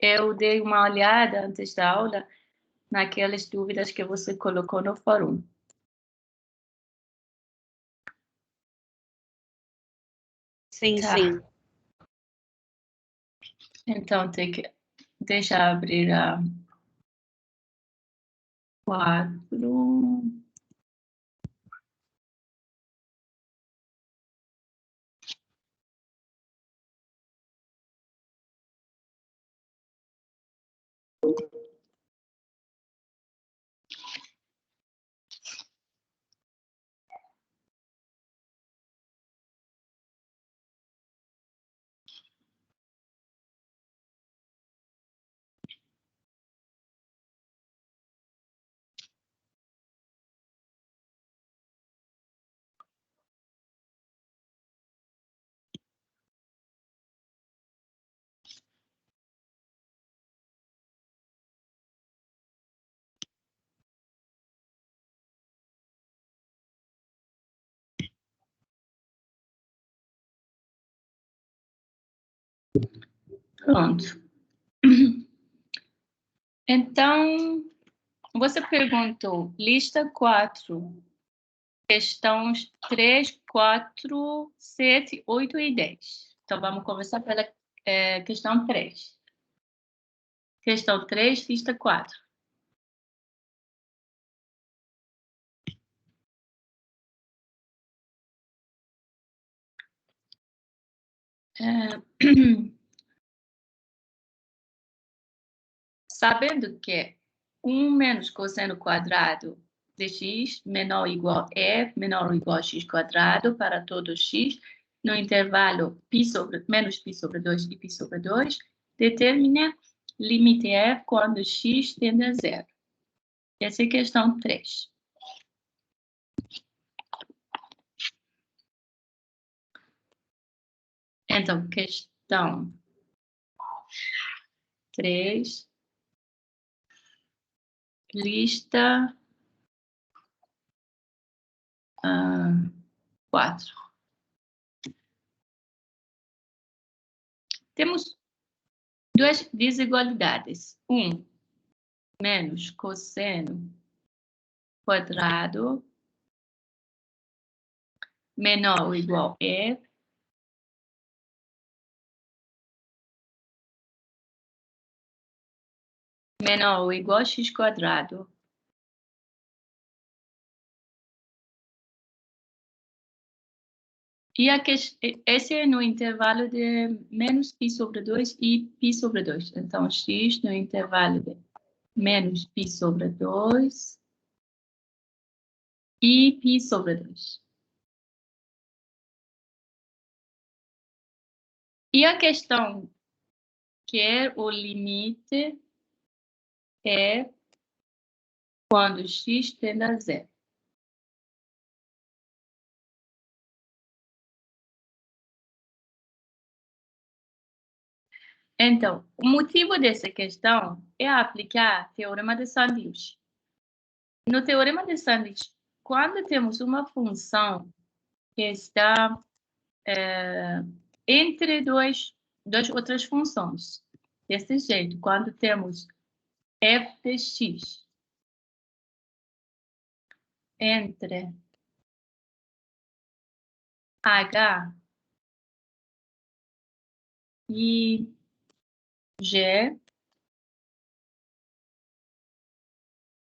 Eu dei uma olhada antes da aula naquelas dúvidas que você colocou no fórum. Sim, Tá. sim. Então, deixa eu abrir a 4. Pronto. Então, você perguntou, lista 4, questões 3, 4, 7, 8 e 10. Então, vamos começar pela questão 3. Questão 3, lista 4. Sabendo que 1 menos cosseno quadrado de x menor ou igual a f menor ou igual a x quadrado para todo x no intervalo menos π sobre 2 e π sobre 2, determina limite f quando x tende a zero. Essa é a questão 3. Então, questão 3, lista 4. Temos duas desigualdades. 1 menos cosseno quadrado menor ou igual a f menor ou igual a x quadrado e esse é no intervalo de menos π sobre 2 e π sobre 2. Então, x no intervalo de menos π sobre 2 e π sobre 2. E a questão quer o limite é quando x tende a zero. Então, o motivo dessa questão é aplicar o teorema de Sandwich. No teorema de Sandwich, quando temos uma função que está entre duas outras funções, desse jeito, quando temos f de x entre h e g,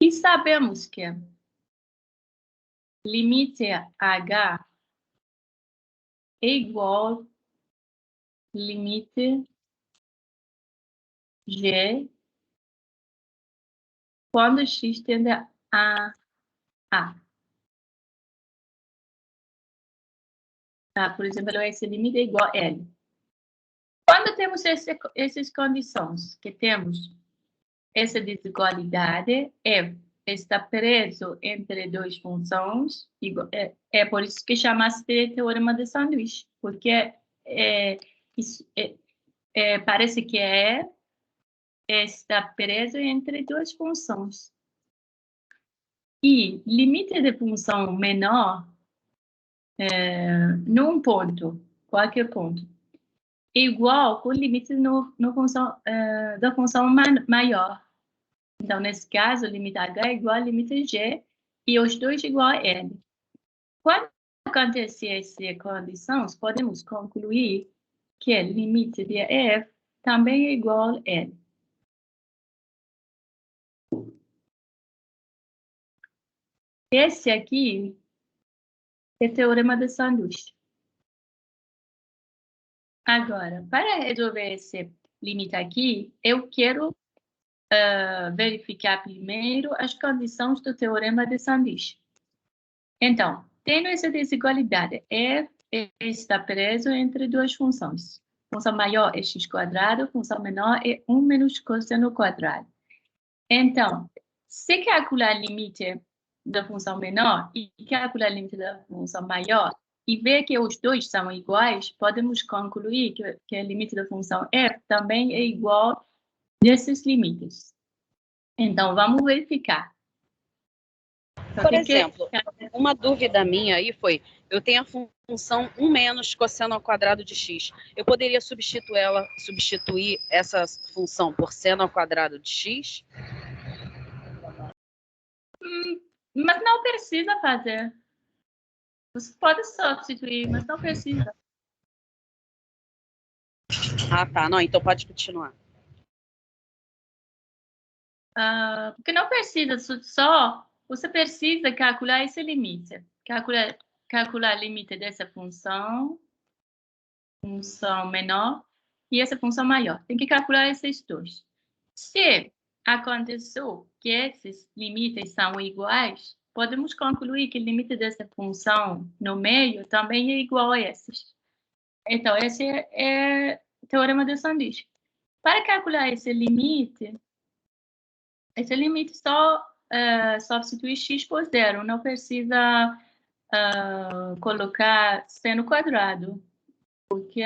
e sabemos que limite h é igual limite g quando x tende a a. Tá? Por exemplo, esse limite é igual a L. Quando temos essas condições, que temos essa desigualdade, f está preso entre duas funções, por isso que chama-se de teorema de Sandwich, porque parece que está preso entre duas funções. E limite de função menor num ponto, qualquer ponto, é igual com o limite da função maior. Então, nesse caso, o limite h é igual ao limite g e os dois igual a l. Quando acontecer essa condição, podemos concluir que o limite de f também é igual a l. Esse aqui é o teorema de sanduíche. Agora, para resolver esse limite aqui, eu quero verificar primeiro as condições do teorema de sanduíche. Então, tendo essa desigualdade, f está preso entre duas funções. Função maior é x², função menor é 1 menos cosseno quadrado. Então, se calcular o limite da função menor e calcular o limite da função maior, e ver que os dois são iguais, podemos concluir que o limite da função f também é igual desses limites. Então, vamos verificar. Por exemplo, uma dúvida minha aí foi, eu tenho a função 1 menos cosseno ao quadrado de x. Eu poderia substituir essa função por seno ao quadrado de x? Mas não precisa fazer. Você pode substituir, mas não precisa. Ah, tá. Não, então pode continuar. Porque não precisa, você precisa calcular esse limite. Calcular o limite dessa função menor, e essa função maior. Tem que calcular esses dois. Se aconteceu que esses limites são iguais, podemos concluir que o limite dessa função no meio também é igual a esses. Então, esse é o teorema de sanduíche. Para calcular esse limite só substitui x por zero, não precisa colocar seno quadrado, porque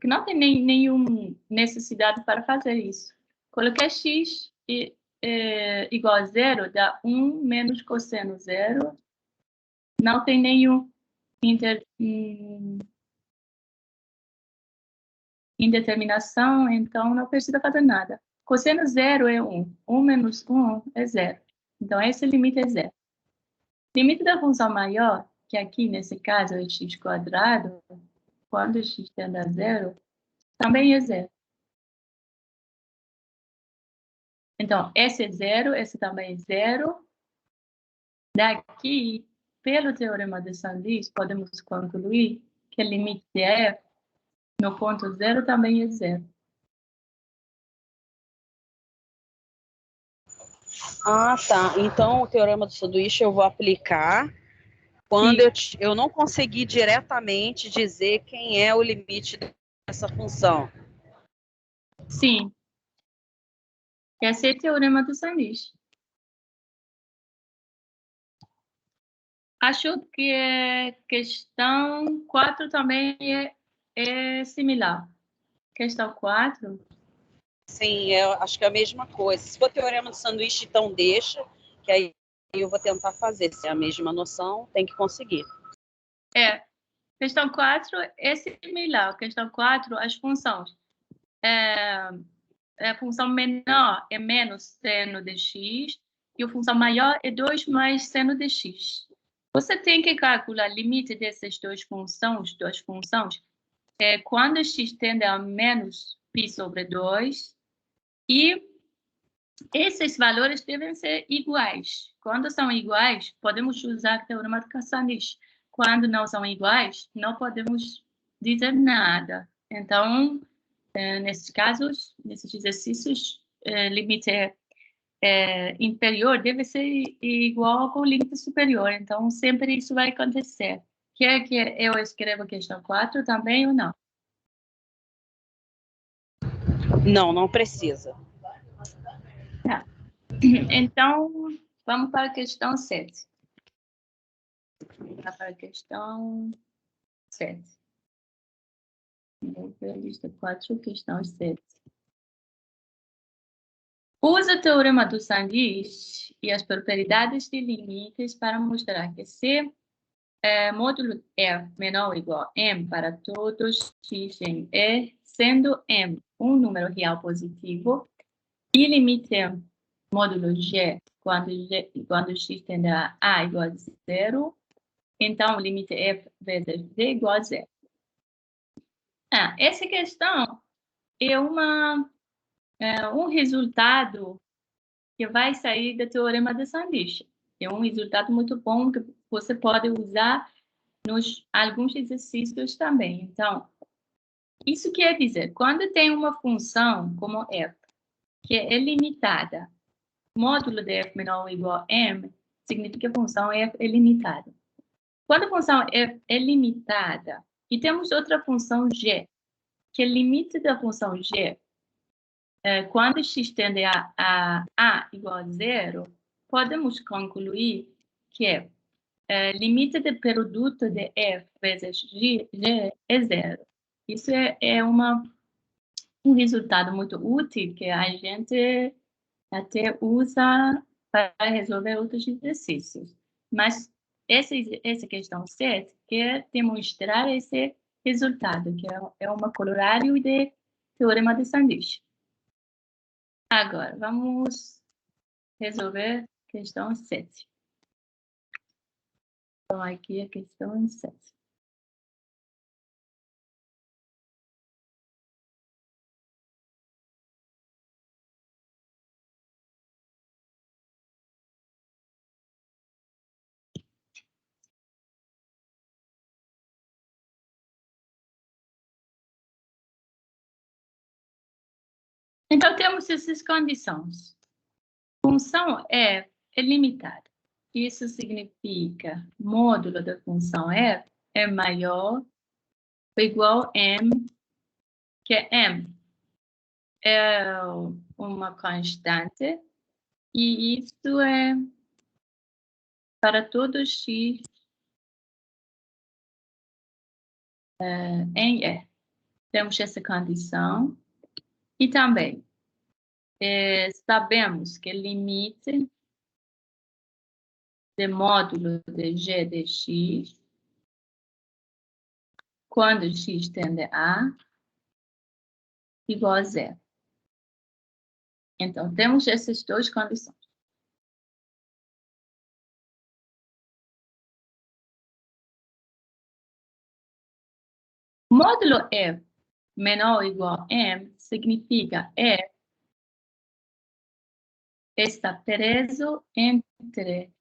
não tem nenhuma necessidade para fazer isso. Colocar x igual a zero dá 1 menos cosseno zero. Não tem nenhum indeterminação, então não precisa fazer nada. Cosseno zero é 1. 1 menos 1 é zero. Então, esse limite é zero. Limite da função maior, que aqui nesse caso é x², quando x tende a zero, também é zero. Então, esse é zero, esse também é zero. Daqui, pelo teorema de sanduíche, podemos concluir que o limite de f no ponto zero também é zero. Ah, tá. Então, o teorema do sanduíche eu vou aplicar quando eu não conseguir diretamente dizer quem é o limite dessa função. Sim. Esse é o teorema do sanduíche. Acho que a questão 4 também é similar. Questão 4. Sim, eu acho que é a mesma coisa. Se for teorema do sanduíche, então deixa, que aí eu vou tentar fazer. Se é a mesma noção, tem que conseguir. Questão 4 é similar. Questão 4, as funções. A função menor é menos seno de x e a função maior é 2 mais seno de x. Você tem que calcular o limite dessas duas funções, quando x tende a menos π sobre 2, e esses valores devem ser iguais. Quando são iguais, podemos usar o teorema de Cassandich. Quando não são iguais, não podemos dizer nada. Então, nesses casos, nesses exercícios, limite inferior deve ser igual ao limite superior. Então, sempre isso vai acontecer. Quer que eu escreva a questão 4 também ou não? Não, não precisa. Tá. Então, vamos para a questão 7. Vamos para a questão 7. Vou ver a lista 4, questão 7. Usa o teorema do sanduíche e as propriedades de limites para mostrar que se módulo F menor ou igual a M para todos x em E, sendo M um número real positivo, e limite M módulo G quando x tende a A igual a zero, então o limite F vezes G igual a zero. Essa questão é um resultado que vai sair do teorema de sanduíche. É um resultado muito bom que você pode usar nos alguns exercícios também. Então, isso quer dizer, quando tem uma função como f, que é limitada, módulo de f menor ou igual a m, significa que a função f é limitada. Quando a função f é limitada, e temos outra função g, que é limite da função g, quando x tende a a igual a zero, podemos concluir que limite do produto de f vezes g é zero. Isso é um resultado muito útil que a gente até usa para resolver outros exercícios. Mas essa questão 7 quer demonstrar esse resultado, que é uma corolário de teorema de sanduíche. Agora, vamos resolver a questão 7. Então, aqui a questão 7. Então, temos essas condições. Função f é limitada. Isso significa módulo da função f é maior ou igual a m, que m é uma constante, e isso é para todo x em E. Temos essa condição. E também sabemos que o limite de módulo de g de x, quando x tende a igual a zero. Então, temos essas duas condições. Módulo f menor ou igual a m significa f está preso entre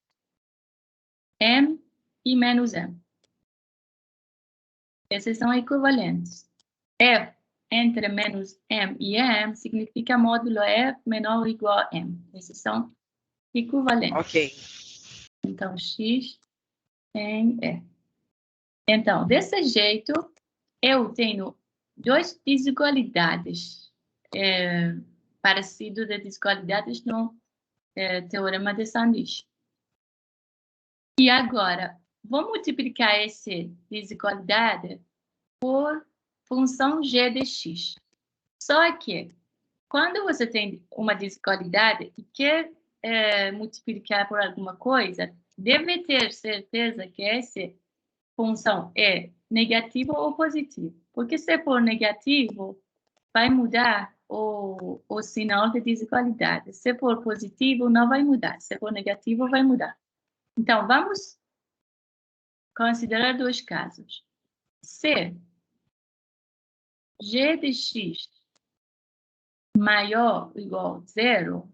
m e menos m. Esses são equivalentes. F entre menos m e m significa módulo f menor ou igual a m. Esses são equivalentes. Ok. Então, x em E. Então, desse jeito, eu tenho duas desigualdades parecidas de desigualdades no teorema de sanduíche. E agora, vou multiplicar essa desigualdade por função g de x. Só que, quando você tem uma desigualdade e quer multiplicar por alguma coisa, deve ter certeza que essa função é negativo ou positivo. Porque se for negativo, vai mudar o sinal de desigualdade. Se for positivo, não vai mudar. Se for negativo, vai mudar. Então, vamos considerar dois casos. Se g de x maior ou igual a zero,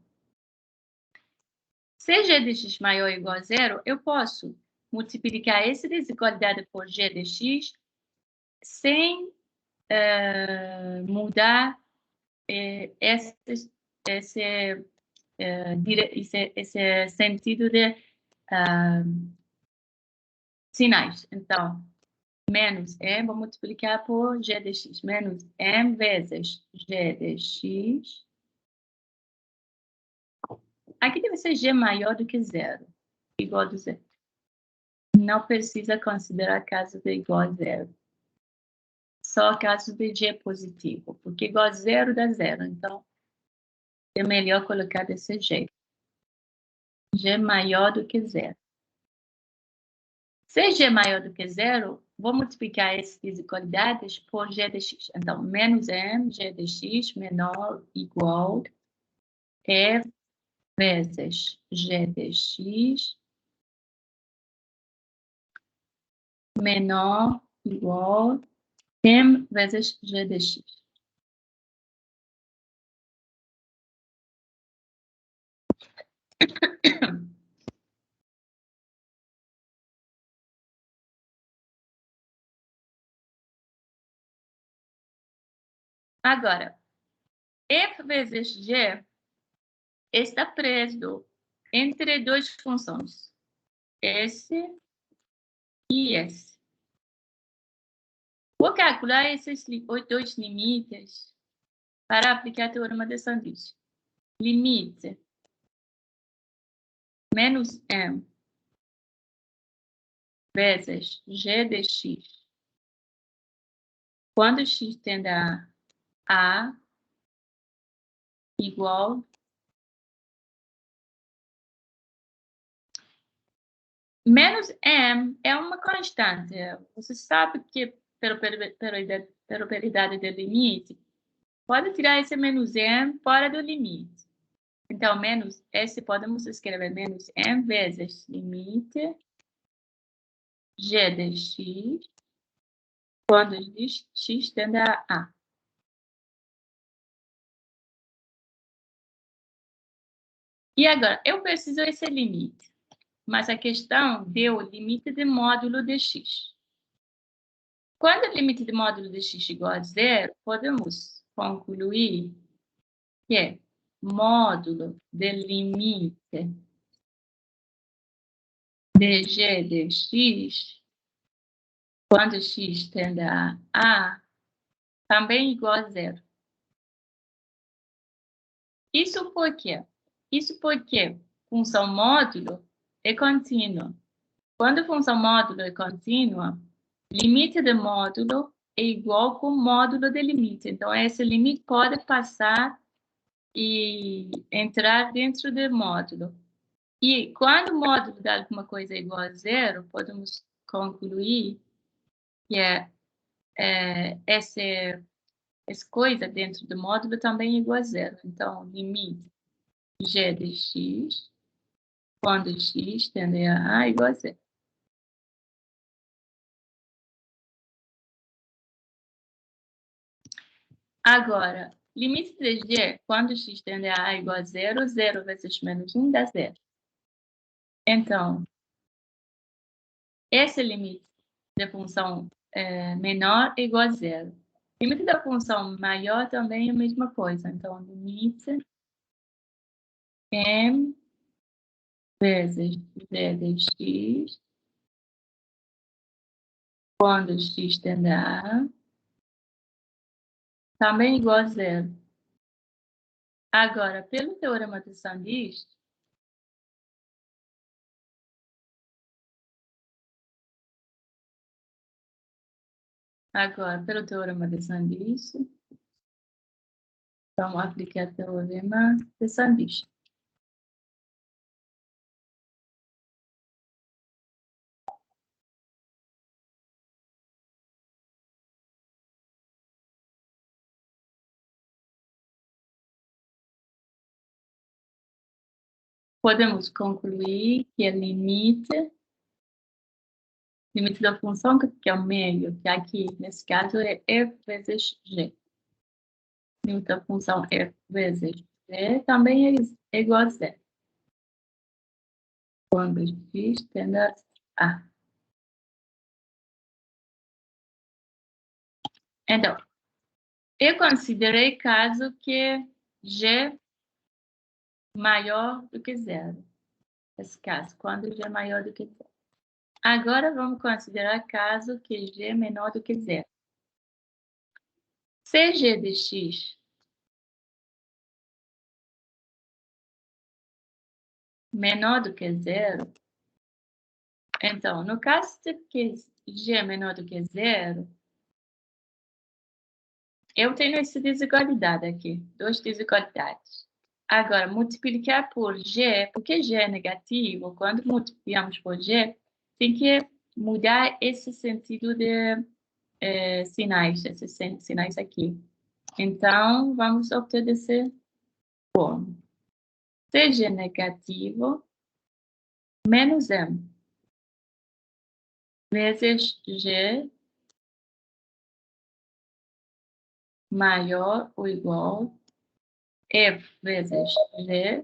se g de x maior ou igual a zero, eu posso multiplicar essa desigualdade por g de x sem mudar esse sentido de sinais. Então, menos m, vou multiplicar por g de x. Menos m vezes g de x. Aqui deve ser g maior do que zero. Igual a zero. Não precisa considerar caso de igual a zero. Só caso de g positivo. Porque igual a zero dá zero. Então, é melhor colocar desse jeito. G maior do que zero. Se G é maior do que zero, vou multiplicar essas desigualdades por G de x. Então, menos M, G de x menor igual F vezes G de x menor igual M vezes G de x. Agora, F vezes G está preso entre duas funções, S e S. Vou calcular esses dois limites para aplicar o teorema de sanduíche. Limite menos M vezes G de x, quando x tende a igual menos M é uma constante. Você sabe que pela probabilidade do limite, pode tirar esse menos M fora do limite. Então, menos S, podemos escrever menos M vezes limite G de x, quando x tende a. E agora, eu preciso desse limite, mas a questão deu o limite de módulo de x. Quando o limite de módulo de x igual a zero, podemos concluir que é módulo de limite de g de x, quando x tende a, também igual a zero. Isso por quê? Isso porque função módulo é contínua. Quando a função módulo é contínua, limite de módulo é igual com módulo de limite. Então, esse limite pode passar e entrar dentro do módulo. E quando o módulo de alguma coisa é igual a zero, podemos concluir que essa coisa dentro do módulo também é igual a zero. Então, limite g de x, quando x tende a igual a zero. Agora, limite de g, quando x tende a igual a zero, 0 vezes menos 1 dá zero. Então, esse limite da função menor é igual a zero. Limite da função maior também é a mesma coisa. Então, limite m vezes g de x, quando x tende a também é igual a zero. Agora, pelo teorema de sanduíche, vamos aplicar o teorema de sanduíche. Podemos concluir que o limite da função, que é o meio, que aqui, nesse caso, é f vezes g. Limite da função f vezes g também é igual a zero. Quando x tende a. Então, eu considerei caso que g maior do que zero. Esse caso, quando g é maior do que zero. Agora, vamos considerar caso que g é menor do que zero. Se g de x menor do que zero, então, no caso de que g é menor do que zero, eu tenho essa desigualdade aqui, duas desigualdades. Agora, multiplicar por g, porque g é negativo, quando multiplicamos por g, tem que mudar esse sentido de sinais, esses sinais aqui. Então, vamos obter desse forma. Seja negativo, menos M, vezes G maior ou igual F vezes G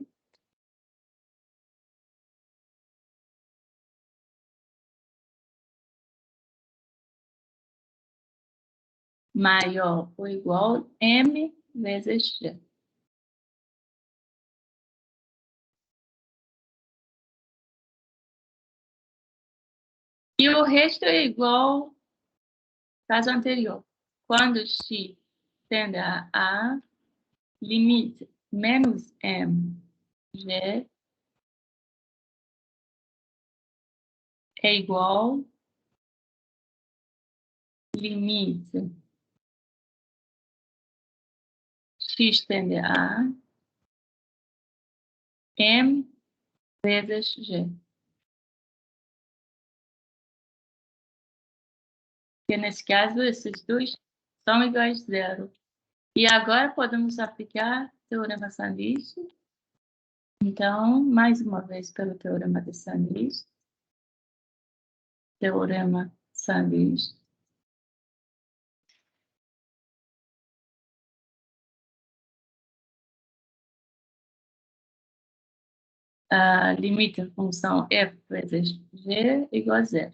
maior ou igual M vezes G. E o resto é igual ao caso anterior. Quando x tende a A, limite menos M, G é igual limite x tende a M vezes G. Que nesse caso, esses dois são iguais a zero. E agora podemos aplicar o teorema sandice. Então, mais uma vez pelo teorema de Sandice. Teorema Sandice. Limite a função f vezes g igual a zero.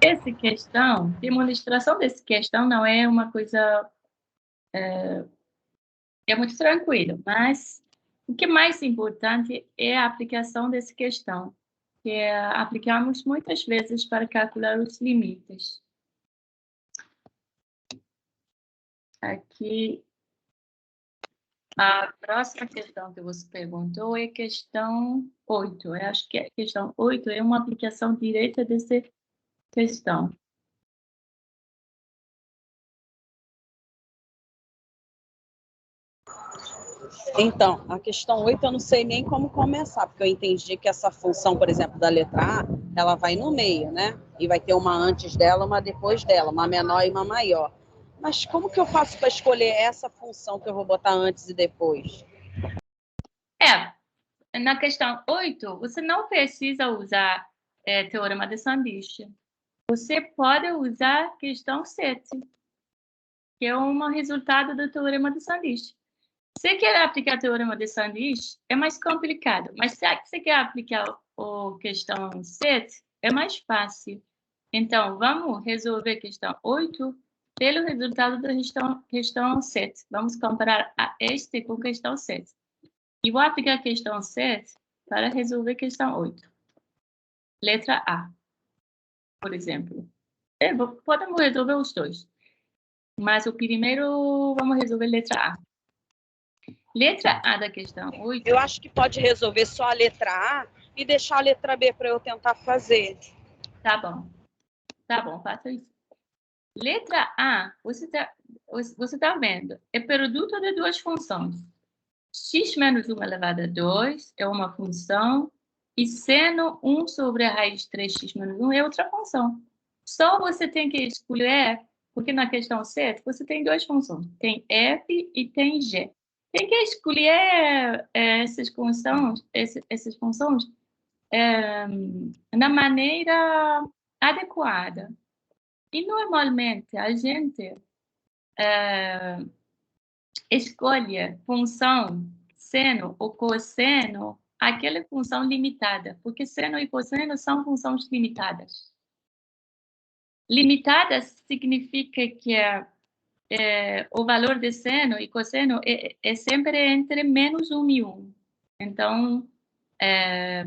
Essa questão, demonstração dessa questão não é uma coisa é muito tranquilo, mas o que é mais importante é a aplicação dessa questão, que aplicamos muitas vezes para calcular os limites. Aqui, a próxima questão que você perguntou é questão 8. Eu acho que a questão 8 é uma aplicação direta dessa questão. Então, a questão 8 eu não sei nem como começar, porque eu entendi que essa função, por exemplo, da letra A, ela vai no meio, né? E vai ter uma antes dela, uma depois dela, uma menor e uma maior. Mas como que eu faço para escolher essa função que eu vou botar antes e depois? Na questão 8, você não precisa usar teorema de sanduíche. Você pode usar a questão 7, que é um resultado do teorema de sanduíche. Se quer aplicar o teorema de sanduíche, é mais complicado. Mas se você quer aplicar a questão 7, é mais fácil. Então, vamos resolver a questão 8 pelo resultado da questão 7. Vamos comparar este com a questão 7. E vou aplicar a questão 7 para resolver a questão 8. Letra A, por exemplo. Podemos resolver os dois. Mas o primeiro, vamos resolver letra A. Letra A da questão 8. Eu acho que pode resolver só a letra A e deixar a letra B para eu tentar fazer. Tá bom, faça isso. Letra A, você tá vendo, é produto de duas funções. X menos 1 elevado a 2 é uma função e seno 1 sobre a raiz de 3x menos 1 é outra função. Só você tem que escolher, porque na questão 7 você tem duas funções, tem f e tem g. Tem que escolher essas funções na maneira adequada. E normalmente a gente escolhe função seno ou cosseno, aquela função limitada, porque seno e cosseno são funções limitadas. Limitadas significa que o valor de seno e cosseno é sempre entre menos 1 e 1. Então,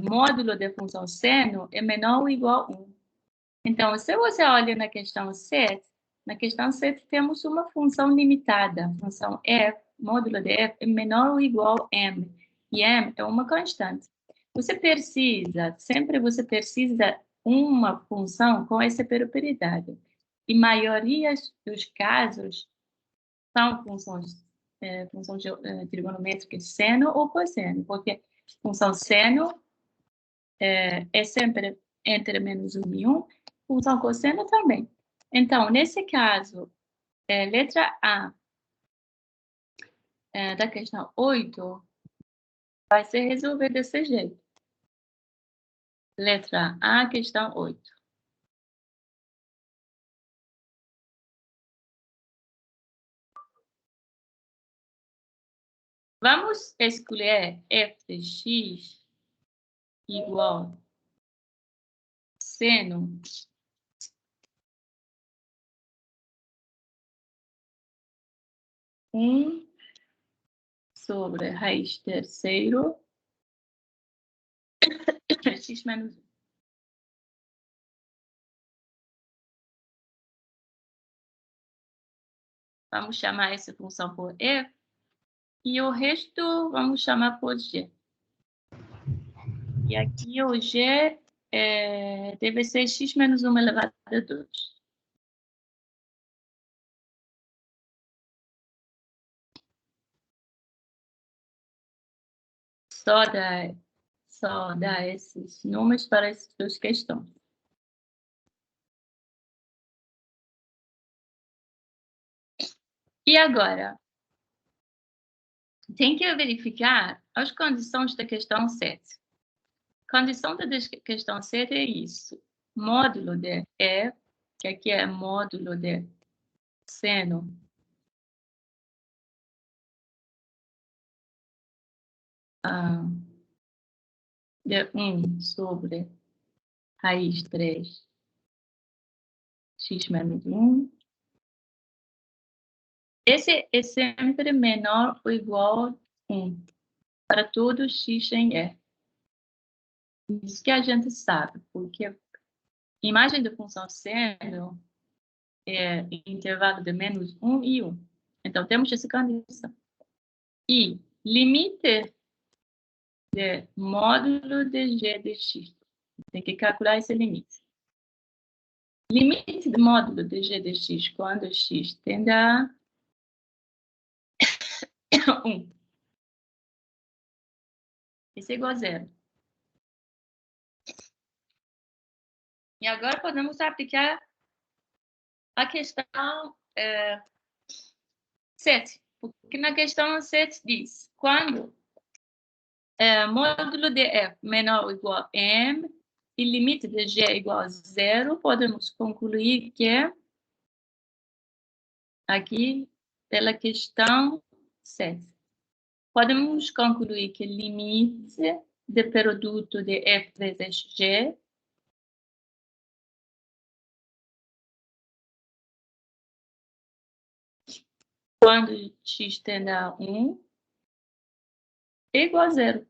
módulo da função seno é menor ou igual a 1. Então, se você olha na questão 7, temos uma função limitada, a função f, módulo de f é menor ou igual a m, e m é uma constante. Sempre você precisa uma função com essa propriedade. E maioria dos casos são funções trigonométricas seno ou cosseno, porque função seno é sempre entre -1 e 1, função cosseno também. Então, nesse caso, letra A da questão 8 vai ser resolvida desse jeito. Letra A, questão 8. Vamos escolher f de x igual seno sobre raiz terceiro x menos 1. Vamos chamar essa função por f e o resto vamos chamar por g. E aqui o g deve ser x menos 1 elevado a 2. Só dá esses números para essas duas questões. E agora, tem que verificar as condições da questão 7. Condição da questão 7 é isso. Módulo de E, que aqui é módulo de seno de 1 sobre raiz 3 x menos 1. Esse é sempre menor ou igual a 1 para todo x em E. Isso que a gente sabe, porque a imagem da função seno é intervalo de -1 e 1. Então, temos essa condição. E limite de módulo de g de x. Tem que calcular esse limite. Limite de módulo de g de x quando x tende a 1. Isso é igual a 0. E agora podemos aplicar a questão 7. Porque na questão 7 diz, quando módulo de f menor ou igual a m e limite de g é igual a 0, podemos concluir que aqui, pela questão 7, podemos concluir que limite de produto de f vezes g quando x tende a 1 é igual a 0.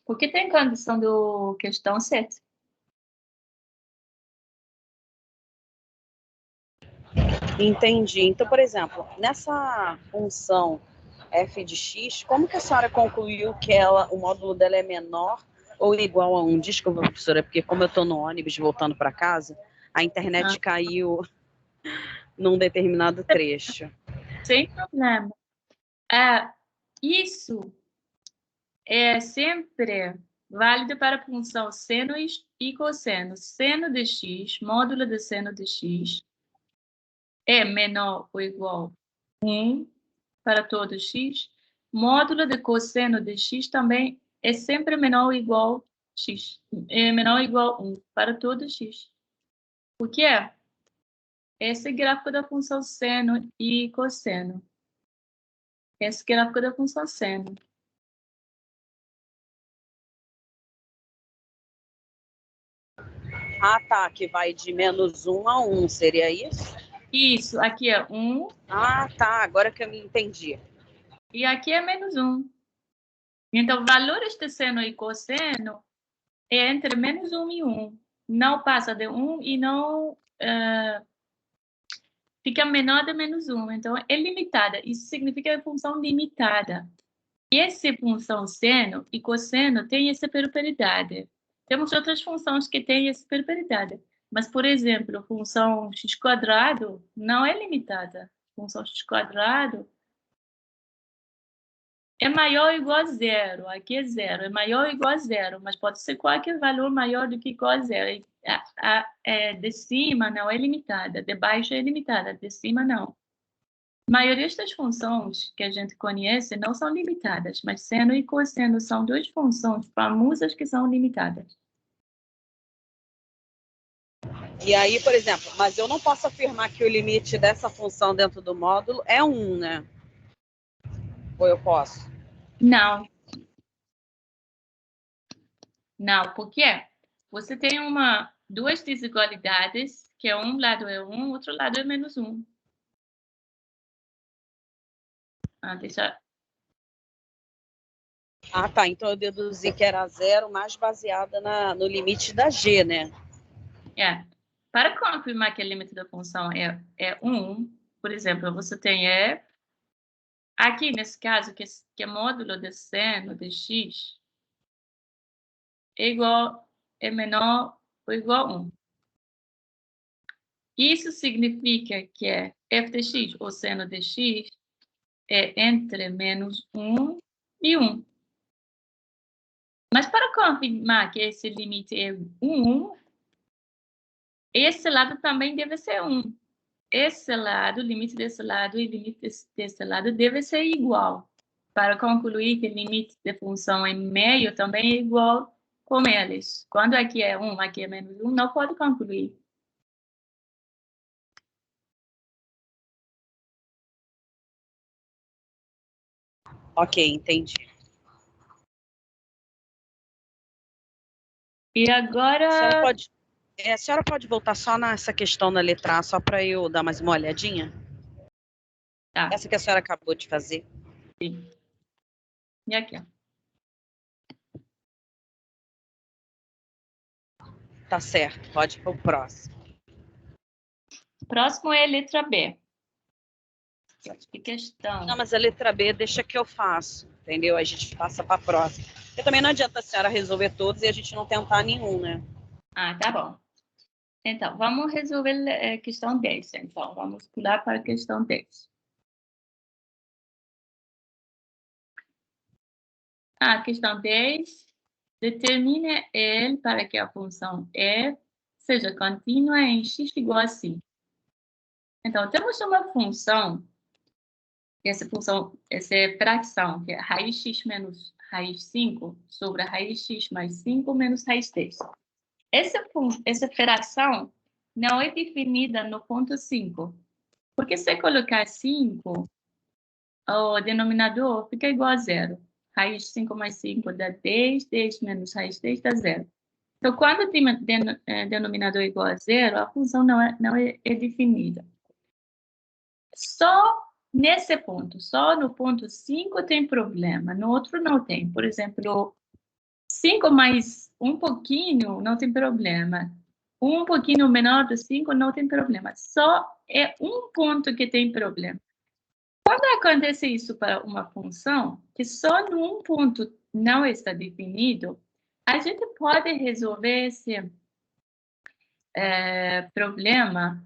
Porque tem condição do questão 7. Entendi. Então, por exemplo, nessa função f de x, como que a senhora concluiu que o módulo dela é menor ou igual a 1? Desculpa, professora, porque como eu estou no ônibus voltando para casa, a internet caiu num determinado trecho. Sem problema. Isso é sempre válido para a função seno e cosseno. Seno de x, módulo de seno de x, é menor ou igual a 1 para todo x. Módulo de cosseno de x também é sempre menor ou igual a x. É menor ou igual a 1 para todo x. O que é? Esse gráfico da função seno e cosseno. Esse gráfico da função seno. Ah, tá, que vai de -1 a 1, seria isso? Isso, aqui é 1. Ah, tá, agora que eu me entendi. E aqui é -1. Então, valores de seno e cosseno é entre -1 e 1. Não passa de 1 e não fica menor de -1. Então, é limitada. Isso significa função limitada. E essa função seno e cosseno tem essa perparidade. Temos outras funções que têm essa perparidade. Mas, por exemplo, a função x² não é limitada. A função x² é maior ou igual a zero. Aqui é zero. É maior ou igual a zero, mas pode ser qualquer valor maior do que igual a zero. De cima não é limitada, de baixo é limitada, de cima não. A maioria das funções que a gente conhece não são limitadas, mas seno e cosseno são duas funções famosas que são limitadas. E aí, por exemplo, mas eu não posso afirmar que o limite dessa função dentro do módulo é 1, né? Ou eu posso? Não. Não, porque você tem duas desigualdades, que um lado é 1, outro lado é menos 1. Deixa... Tá. Então eu deduzi que era 0, mais baseada no limite da G, né? Para confirmar que o limite da função é 1, por exemplo, você tem aqui nesse caso, que é módulo de seno de x, é menor ou igual a 1. Isso significa que f de x, ou seno de x, é entre menos 1 e 1. Mas para confirmar que esse limite é 1, esse lado também deve ser 1. Esse lado, o limite desse lado e o limite desse lado deve ser igual. Para concluir que o limite da função em meio também é igual com eles. Quando aqui é 1, aqui é menos 1, não pode concluir. Ok, entendi. E agora... A senhora pode voltar só nessa questão da letra A, só para eu dar mais uma olhadinha? Tá. Essa que a senhora acabou de fazer. Sim. E aqui, ó. Tá certo, pode ir para o próximo. Próximo é a letra B. Que questão? Não, mas a letra B deixa que eu faço, entendeu? A gente passa para a próxima. Porque também não adianta a senhora resolver todos e a gente não tentar nenhum, né? Tá bom. Então, vamos resolver a questão 10. Então, vamos pular para a questão 10. A questão 10. Determine L para que a função f seja contínua em x igual a 5. Então, temos uma função, essa fração, que é raiz x menos raiz 5 sobre a raiz x mais 5 menos raiz 10. Essa fração não é definida no ponto 5. Porque se colocar 5, o denominador fica igual a zero. Raiz 5 mais 5 dá 10, 10 menos raiz 10 dá zero. Então, quando tem denominador igual a zero, a função não é definida. Só nesse ponto, só no ponto 5 tem problema, no outro não tem. Por exemplo, 5 mais um pouquinho não tem problema. Um pouquinho menor do 5 não tem problema. Só é um ponto que tem problema. Quando acontece isso para uma função, que só num ponto não está definido, a gente pode resolver esse problema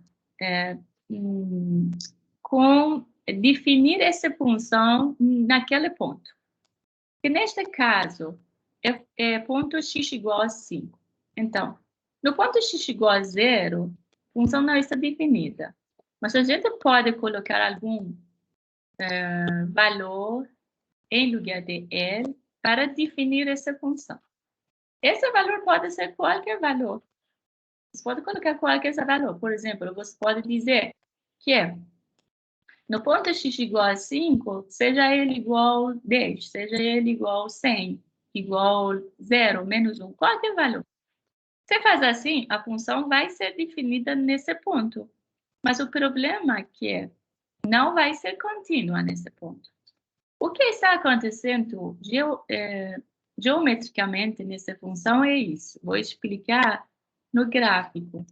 com definir essa função naquele ponto. E neste caso, é ponto x igual a 5. Então, no ponto x igual a 0, a função não está definida. Mas a gente pode colocar algum valor em lugar de L para definir essa função. Esse valor pode ser qualquer valor. Você pode colocar qualquer valor. Por exemplo, você pode dizer que no ponto x igual a 5, seja ele igual a 10, seja ele igual a 100, igual a 0, menos 1, qualquer valor. Você faz assim, a função vai ser definida nesse ponto. Mas o problema é que não vai ser contínua nesse ponto. O que está acontecendo geometricamente nessa função é isso. Vou explicar no gráfico.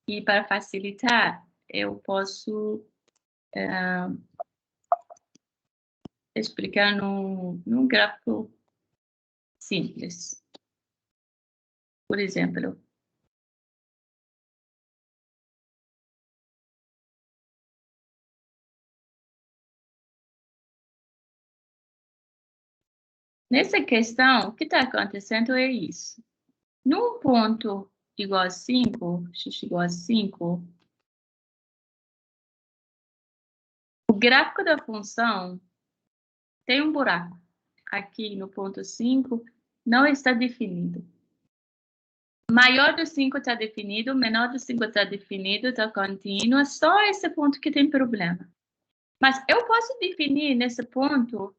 E para facilitar, eu posso explicar num gráfico simples. Por exemplo, nessa questão, o que está acontecendo é isso. Num ponto igual a 5, x igual a 5, o gráfico da função tem um buraco. Aqui no ponto 5 não está definido. Maior do 5 está definido, menor do 5 está definido, está contínuo, só esse ponto que tem problema. Mas eu posso definir nesse ponto,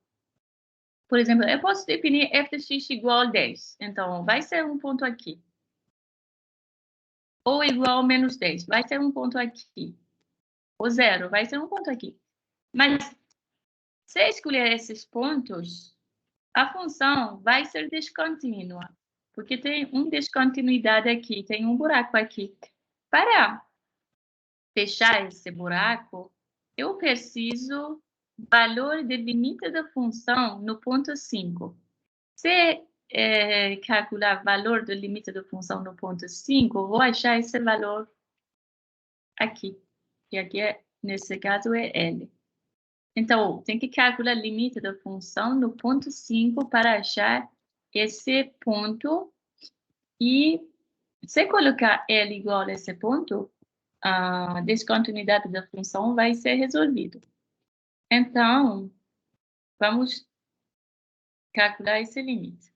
por exemplo, eu posso definir f de x igual a 10. Então, vai ser um ponto aqui. Ou igual a menos 10, vai ser um ponto aqui. Ou 0, vai ser um ponto aqui. Mas, se eu escolher esses pontos, a função vai ser descontínua. Porque tem uma descontinuidade aqui, tem um buraco aqui. Para fechar esse buraco, eu preciso valor de limite da função no ponto 5. Se calcular valor do limite da função no ponto 5, vou achar esse valor aqui. E aqui, nesse caso, é L. Então, tem que calcular o limite da função no ponto 5 para achar esse ponto. E se colocar L igual a esse ponto, a descontinuidade da função vai ser resolvida. Então, vamos calcular esse limite.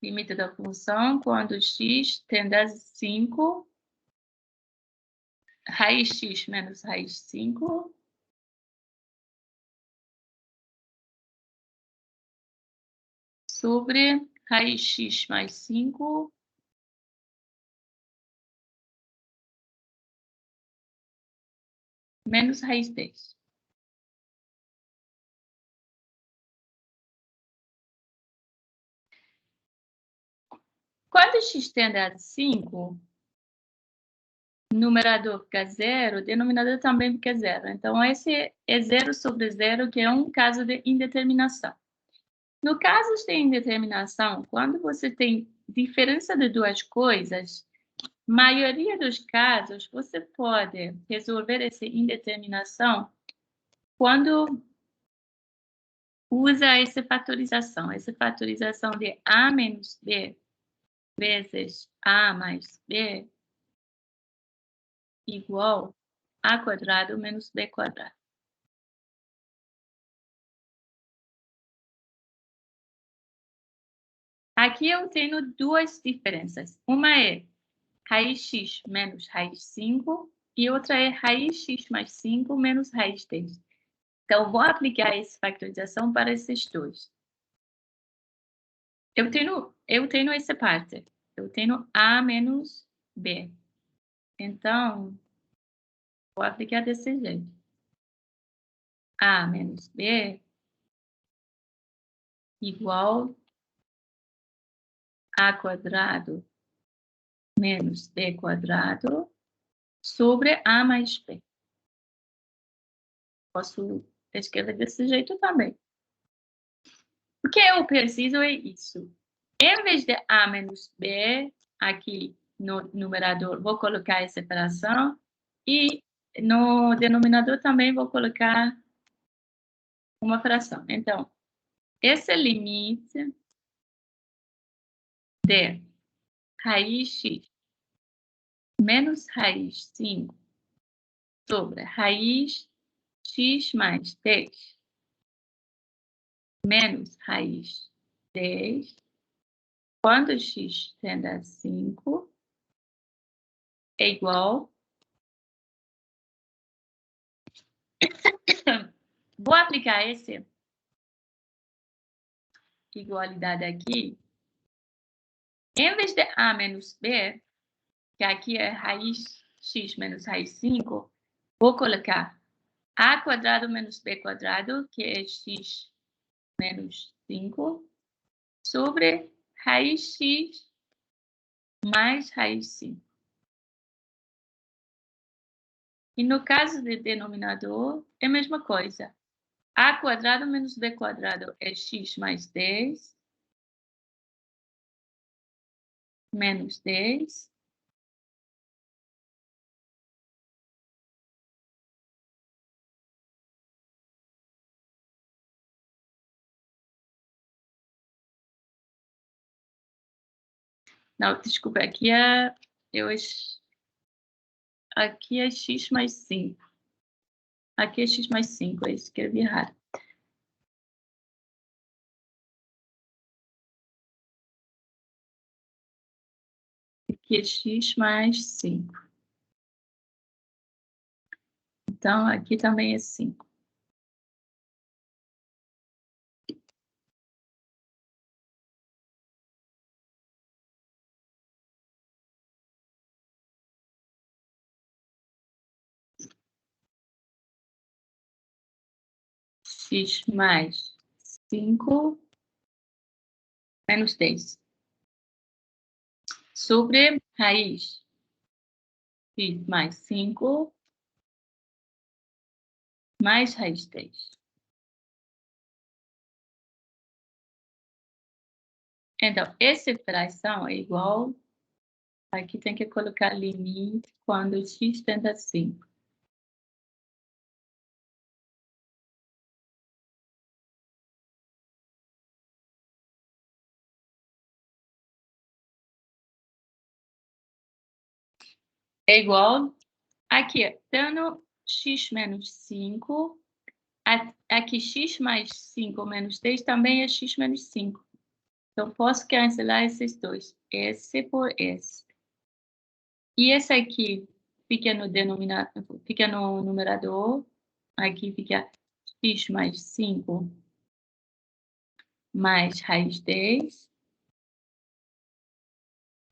Limite da função quando x tende a 5, raiz x menos raiz 5, sobre raiz x mais 5 menos raiz 10. Quando x tende a 5, numerador fica 0, denominador também fica 0. Então, esse é 0 sobre 0, que é um caso de indeterminação. No caso de indeterminação, quando você tem diferença de duas coisas, maioria dos casos, você pode resolver essa indeterminação quando usa essa fatorização de a menos b vezes a mais b igual a quadrado menos b quadrado. Aqui eu tenho duas diferenças. Uma é raiz x menos raiz 5 e outra é raiz x mais 5 menos raiz 10. Então, vou aplicar essa factorização para esses dois. Eu tenho essa parte. Eu tenho a menos b. Então, vou aplicar desse jeito. A menos b igual a quadrado menos b quadrado sobre a mais b. Posso escrever desse jeito também. O que eu preciso é isso. Em vez de a menos b, aqui no numerador, vou colocar a separação. E no denominador também vou colocar uma fração. Então, esse limite de raiz x menos raiz 5 sobre raiz x mais 10 menos raiz 10, quando x tende a 5, é igual. Vou aplicar essa igualdade aqui. Em vez de a menos b, que aqui é raiz x menos raiz 5, vou colocar a quadrado menos b quadrado, que é x menos 5, sobre raiz x mais raiz 5. E no caso de denominador, é a mesma coisa. A quadrado menos b quadrado é x mais 10, menos 10. Não, desculpa, aqui é x mais 5. Aqui é x mais 5, eu escrevi errado. Aqui é x mais 5. Então, aqui também é 5. X mais 5 menos 10. Sobre raiz. X mais 5 mais raiz 10. Então, essa fração é igual. Aqui tem que colocar limite quando x tende a 5. É igual. Aqui, dando x menos 5. Aqui, x mais 5 menos 10 também é x menos 5. Então, posso cancelar esses dois. S por S. E esse aqui fica no denominador, fica no numerador. Aqui fica x mais 5 mais raiz 10.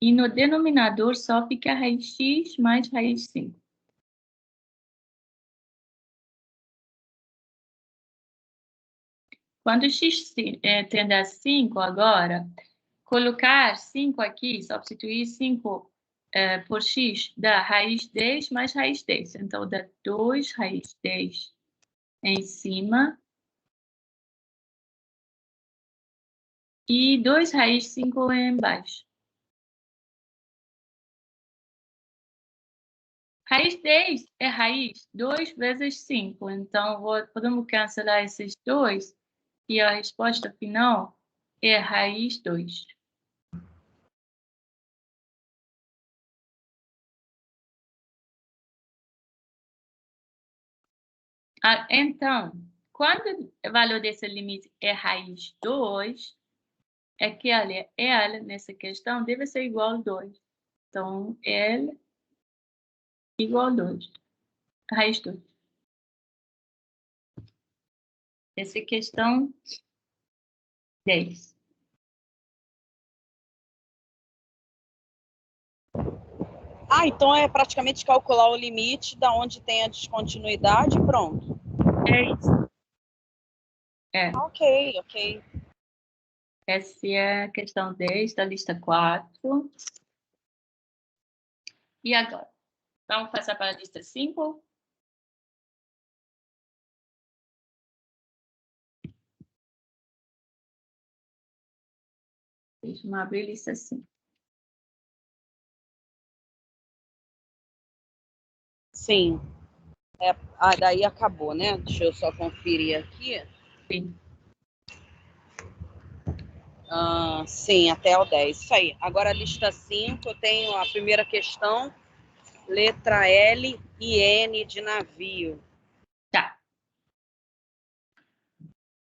E no denominador só fica raiz x mais raiz 5. Quando x tende a 5 agora, colocar 5 aqui, substituir 5 por x, dá raiz 10 mais raiz 10. Então, dá 2 raiz 10 em cima. E 2 raiz 5 embaixo. Raiz 10 é raiz 2 vezes 5. Então, podemos cancelar esses dois. E a resposta final é raiz 2. Então, quando o valor desse limite é raiz 2, é que L nessa questão deve ser igual a 2. Então, L igual a 2. Raiz 2. Essa é questão 10. Então é praticamente calcular o limite da onde tem a descontinuidade e pronto. É isso. Ok. Essa é a questão 10 da lista 4. E agora? Vamos passar para a lista 5? Deixa eu abrir a lista 5. Sim. Daí acabou, né? Deixa eu só conferir aqui. Sim. Sim, até o 10. Isso aí. Agora a lista 5, eu tenho a primeira questão, letra L e N de navio. Tá.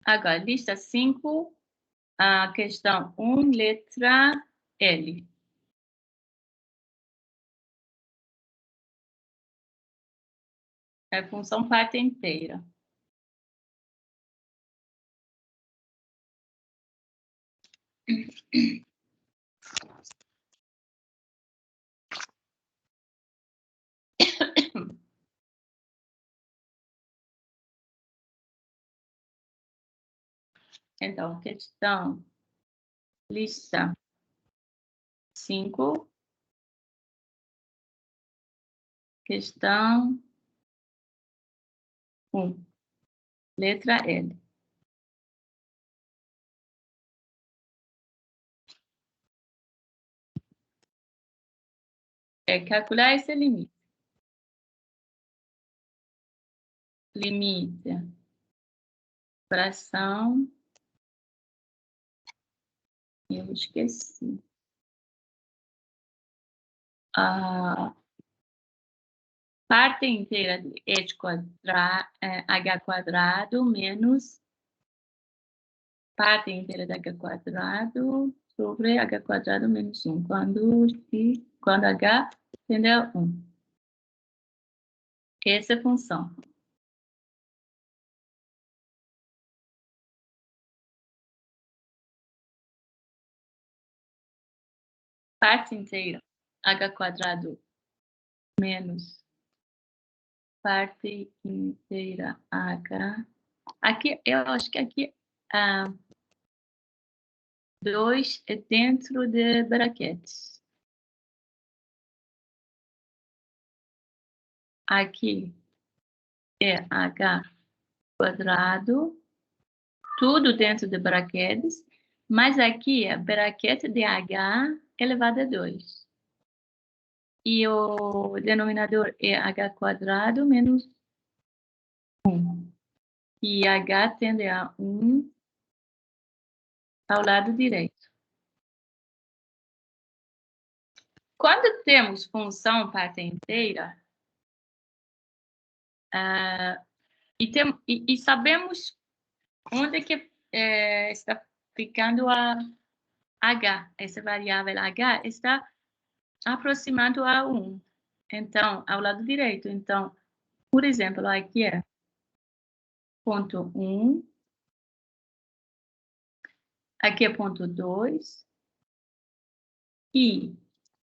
Agora, lista 5, a questão 1, letra L. É função parte inteira. Então, questão lista 5. Questão 1, letra L. calcular esse limite. Limite, fração, eu esqueci. Parte inteira de h quadrado menos parte inteira de h quadrado sobre h quadrado menos 1, quando h tende a 1. Essa é a função. Parte inteira, h quadrado menos parte inteira h. Aqui, eu acho que aqui 2 é dentro de brackets. Aqui é h quadrado, tudo dentro de brackets, mas aqui é bracket de h elevado a 2. E o denominador é h quadrado menos 1. E h tende a 1 ao lado direito. Quando temos função parte inteira, e sabemos onde que está ficando a h, essa variável h está aproximando a 1. Então, ao lado direito. Então, por exemplo, aqui é ponto 1, aqui é ponto 2, e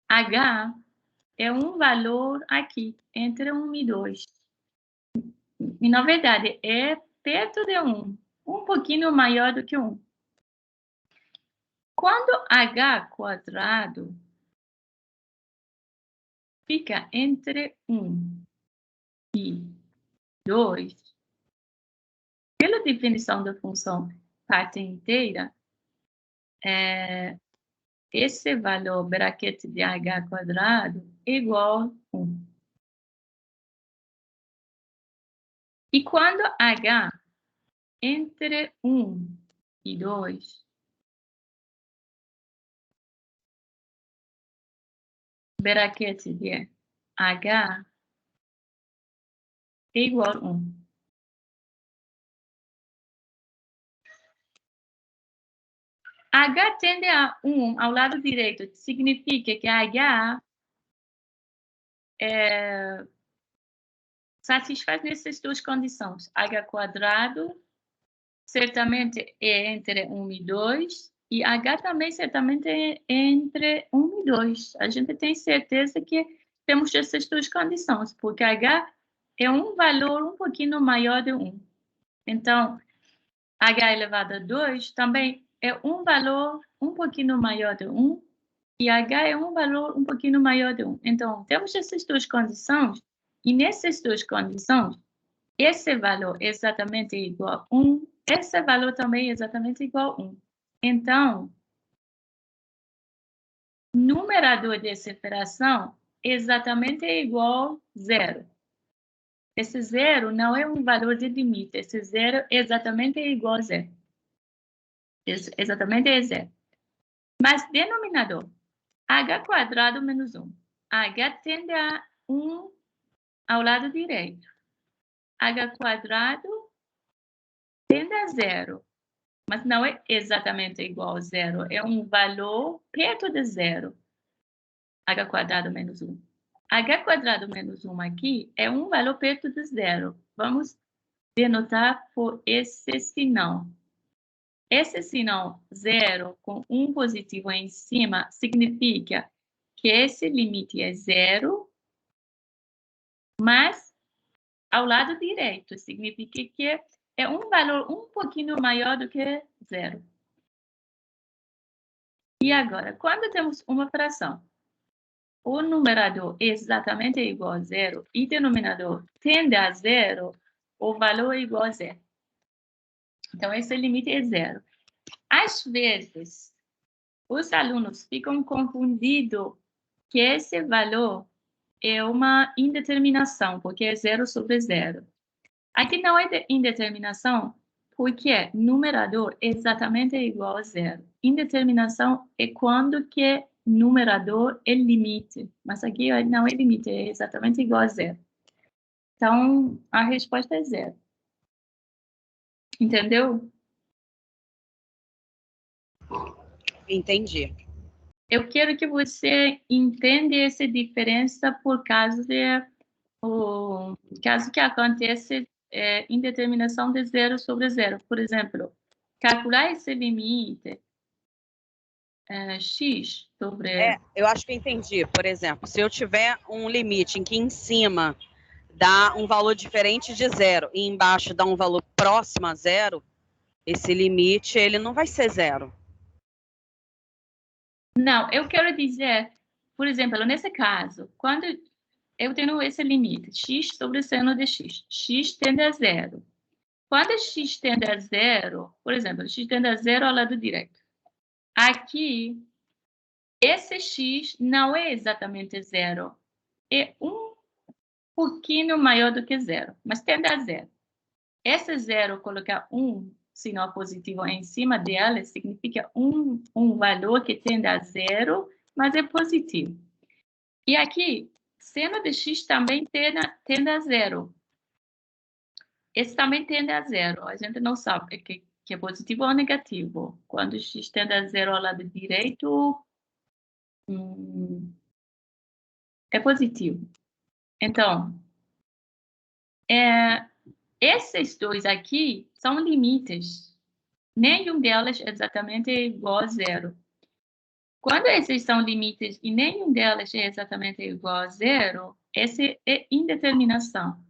h é um valor aqui, entre 1 e 2. E, na verdade, é perto de 1, um pouquinho maior do que 1. Quando h quadrado fica entre 1 e 2, pela definição da função parte inteira, esse valor bracket de h quadrado é igual a 1. E quando h entre 1 e 2, bracket de h é igual a 1. h tende a 1 ao lado direito, significa que h satisfaz essas duas condições. H quadrado certamente é entre 1 e 2, e h também certamente é entre 1 e 2. A gente tem certeza que temos essas duas condições, porque h é um valor um pouquinho maior de 1. Então, h elevado a 2 também é um valor um pouquinho maior de 1, e h é um valor um pouquinho maior de 1. Então, temos essas duas condições, e nessas duas condições, esse valor é exatamente igual a 1, esse valor também é exatamente igual a 1. Então, numerador dessa operação exatamente é igual a 0. Esse 0 não é um valor de limite, esse 0 exatamente é igual a 0. Exatamente é 0. Mas denominador, h quadrado menos 1. h tende a 1 ao lado direito. H quadrado tende a 0, mas não é exatamente igual a 0. É um valor perto de 0. H quadrado menos 1. H quadrado menos 1 aqui é um valor perto de 0. Vamos denotar por esse sinal. Esse sinal 0 com um positivo em cima significa que esse limite é 0, mas ao lado direito significa que é um valor um pouquinho maior do que 0. E agora, quando temos uma fração, o numerador é exatamente igual a 0 e o denominador tende a 0, o valor é igual a 0. Então, esse limite é 0. Às vezes, os alunos ficam confundidos que esse valor é uma indeterminação, porque é 0 sobre 0. Aqui não é indeterminação, porque numerador é exatamente igual a 0. Indeterminação é quando que numerador é limite, mas aqui não é limite, é exatamente igual a 0. Então, a resposta é 0. Entendeu? Entendi. Eu quero que você entenda essa diferença por causa o caso que acontece indeterminação de 0 sobre 0. Por exemplo, calcular esse limite x sobre... Eu acho que eu entendi. Por exemplo, se eu tiver um limite em que em cima dá um valor diferente de 0 e embaixo dá um valor próximo a 0, esse limite ele não vai ser 0. Não, eu quero dizer, por exemplo, nesse caso, quando eu tenho esse limite, x sobre seno de x, x tende a 0. Quando x tende a 0, por exemplo, x tende a 0 ao lado direito. Aqui, esse x não é exatamente 0. É um pouquinho maior do que 0, mas tende a 0. Esse 0, colocar um sinal positivo em cima dela, significa um valor que tende a 0, mas é positivo. E aqui, seno de x também tende a 0. Esse também tende a 0. A gente não sabe que é positivo ou negativo. Quando x tende a 0 ao lado direito, é positivo. Então, esses dois aqui são limites. Nenhum deles é exatamente igual a 0. Quando esses são limites e nenhum deles é exatamente igual a 0, essa é indeterminação.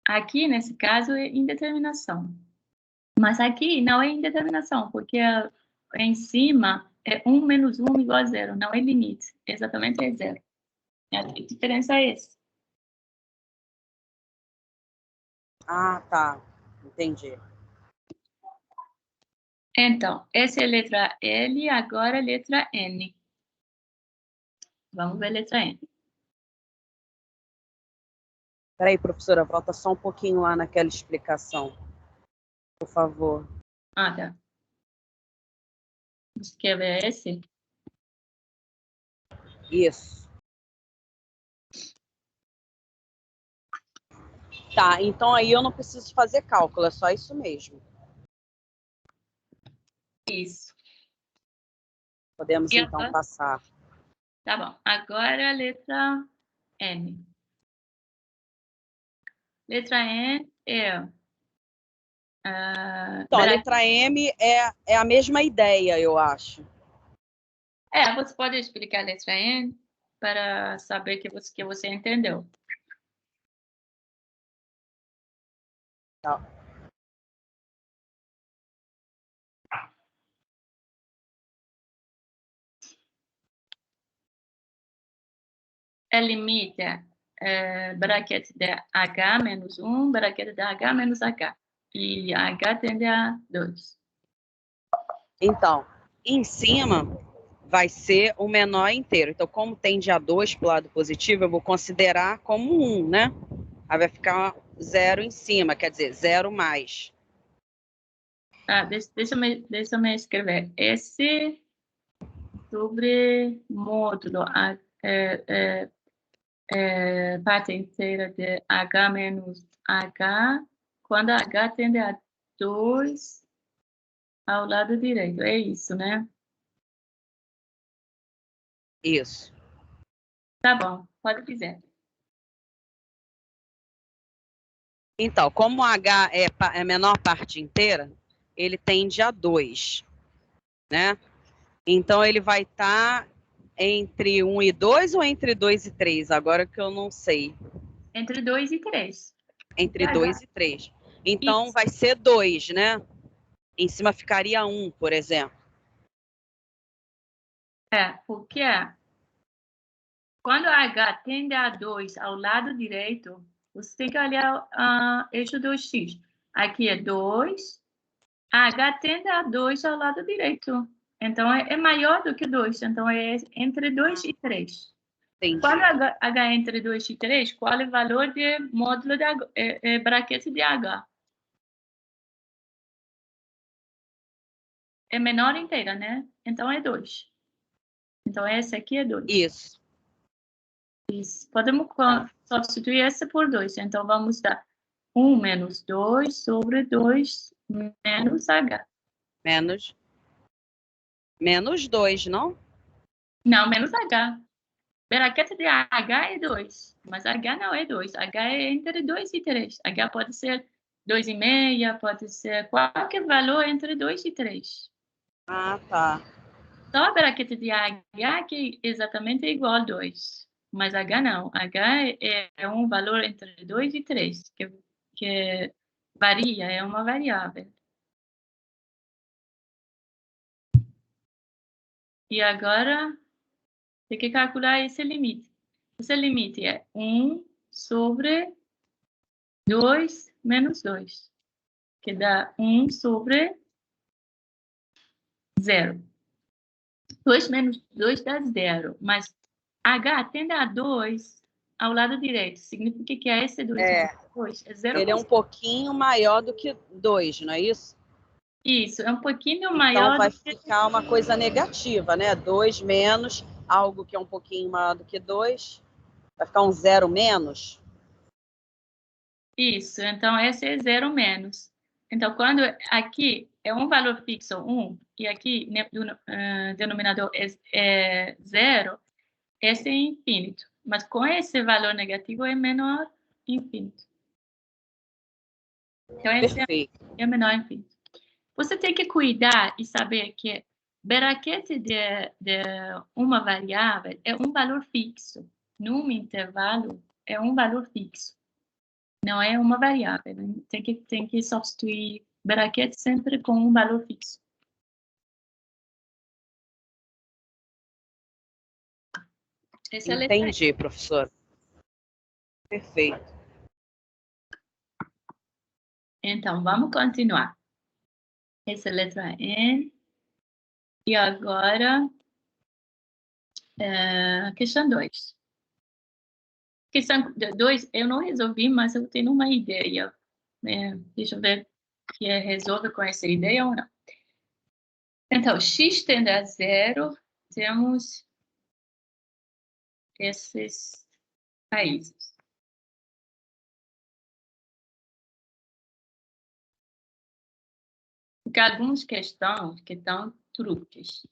Aqui, nesse caso, é indeterminação. Mas aqui não é indeterminação, porque em cima é 1 menos 1 igual a 0, não é limite, exatamente é 0. A diferença é essa. Ah, tá. Entendi. Então, essa é a letra L, agora a letra N. Vamos ver a letra N. Peraí, professora, volta só um pouquinho lá naquela explicação, por favor. Ah, tá. Você quer ver esse? Isso. Tá, então aí eu não preciso fazer cálculo, é só isso mesmo. Isso. Podemos E então agora? passar. Tá bom. Agora a letra N. Letra N é... Então, a letra M é a mesma ideia, eu acho. Você pode explicar a letra N para saber que você entendeu. Tá. É limite bracket de H menos 1, bracket de H menos H. E H tende a 2. Então, em cima vai ser o menor inteiro. Então, como tende a 2 para o lado positivo, eu vou considerar como 1, né? Aí vai ficar 0 em cima, quer dizer, 0 mais. Deixa eu escrever. S sobre módulo parte inteira de H menos H, quando H tende a 2 ao lado direito. É isso, né? Isso. Tá bom, pode dizer. Então, como o H é a menor parte inteira, ele tende a 2, né? Então, ele vai estar entre 1 e 2 ou entre 2 e 3? Agora que eu não sei. Entre 2 e 3. Entre 2 e 3. Então, vai ser 2, né? Em cima ficaria 1, por exemplo. Porque quando H tende a 2 ao lado direito, você tem que olhar eixo 2x. Aqui é 2, H tende a 2 ao lado direito. Então, é maior do que 2. Então, é entre 2 e 3. Entendi. Quando H é entre 2 e 3, qual é o valor de módulo de braquete de H? É menor inteira, né? Então, é 2. Então, esse aqui é 2. Isso. Isso. Podemos substituir esse por 2. Então, vamos dar 1 menos 2 sobre 2 menos H. Menos 2, não? Não, menos H. Braquete de H é 2, mas H não é 2. H é entre 2 e 3. H pode ser 2,5, pode ser qualquer valor entre 2 e 3. Ah, tá. Só a braquete de H que exatamente é igual a 2. Mas H não. H é um valor entre 2 e 3, que varia, é uma variável. E agora, tem que calcular esse limite. Esse limite é 1 sobre 2 menos 2, que dá 1 sobre 0. 2 menos 2 dá 0, mas H tende a 2 ao lado direito. Significa que esse 2 menos 2 é 0. Ele é um pouquinho maior do que 2, não é isso? Isso, é um pouquinho Então, maior. vai ficar uma coisa negativa, né? 2 menos algo que é um pouquinho maior do que 2. Vai ficar um 0 menos? Isso, então esse é 0 menos. Então, quando aqui é um valor fixo, 1, e aqui no denominador é 0, esse é infinito. Mas com esse valor negativo é menor infinito. Então, esse é menor infinito. Você tem que cuidar e saber que braquete de uma variável é um valor fixo. Num intervalo, é um valor fixo. Não é uma variável. Tem que substituir braquete sempre com um valor fixo. Entendi, professor. Perfeito. Então, vamos continuar. Essa é a letra N. E agora, questão 2. Questão 2, eu não resolvi, mas eu tenho uma ideia. Deixa eu ver se resolve com essa ideia ou não. Então, x tende a 0, temos esses raízes. Porque algumas questões que estão truques,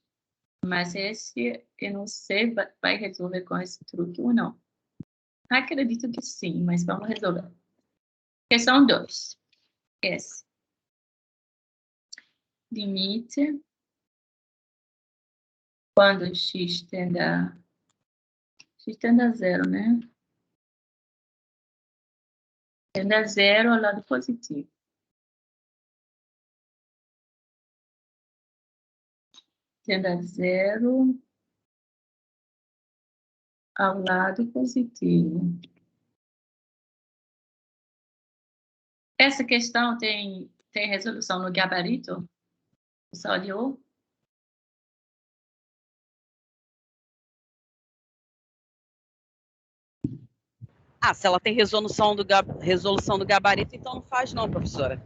mas esse eu não sei vai resolver com esse truque ou não. Acredito que sim, mas vamos resolver. Questão 2. Esse. Limite quando x tende a 0, né? Tende a 0 ao lado positivo. Tende a 0 ao lado positivo. Essa questão tem resolução no gabarito? Você olhou? Se ela tem resolução do gabarito, então não faz não, professora.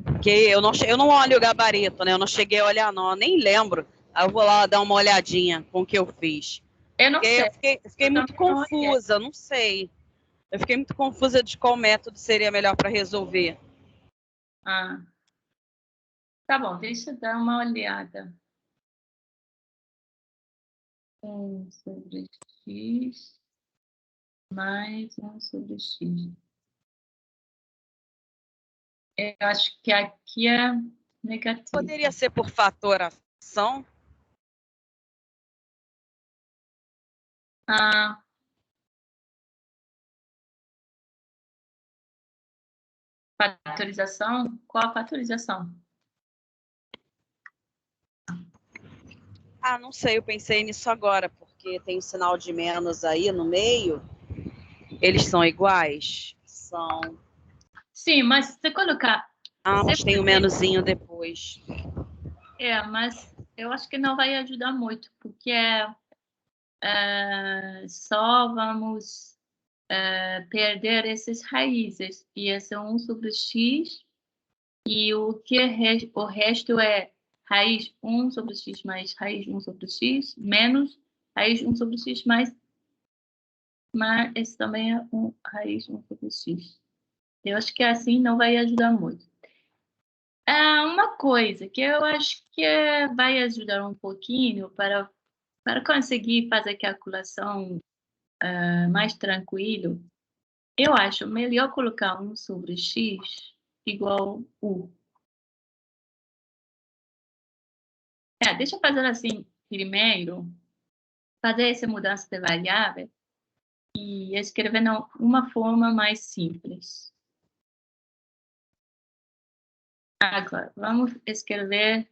Porque eu não olho o gabarito, né? Eu não cheguei a olhar, não. Eu nem lembro. Aí eu vou lá dar uma olhadinha com o que eu fiz. Eu não sei. Eu fiquei muito confusa, não sei. Eu fiquei muito confusa de qual método seria melhor para resolver. Tá bom, deixa eu dar uma olhada. 1 sobre x mais 1 sobre x. Eu acho que aqui é negativo. Poderia ser por fatoração? Fatorização? Qual a fatorização? Não sei, eu pensei nisso agora, porque tem o sinal de menos aí no meio. Eles são iguais? São. Sim, mas se colocar Ah, mas tem o menuzinho depois. Mas eu acho que não vai ajudar muito, porque só vamos perder essas raízes. E esse é 1 sobre x, e o resto é raiz 1 sobre x mais raiz 1 sobre x, menos raiz 1 sobre x mais esse também é raiz 1 sobre x. Eu acho que assim não vai ajudar muito. Uma coisa que eu acho que vai ajudar um pouquinho para conseguir fazer a calculação mais tranquilo, eu acho melhor colocar 1 sobre x igual u. Deixa eu fazer assim primeiro, fazer essa mudança de variável e escrever de uma forma mais simples. Agora, vamos escrever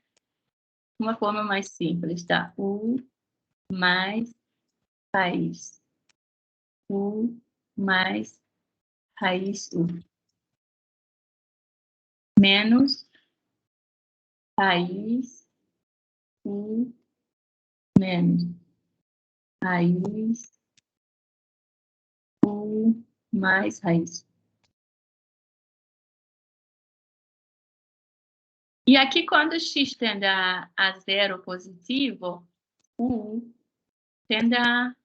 uma forma mais simples, tá? U mais raiz. U mais raiz U. Menos raiz U menos raiz U mais raiz. E aqui, quando x tende a zero positivo, U tende a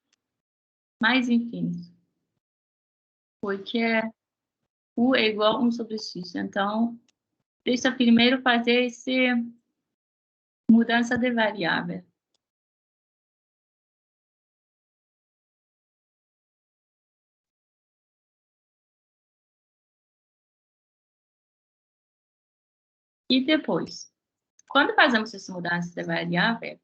mais infinito. Porque U é igual a 1 sobre x. Então, deixa eu primeiro fazer essa mudança de variável. E depois, quando fazemos essa mudança de variável,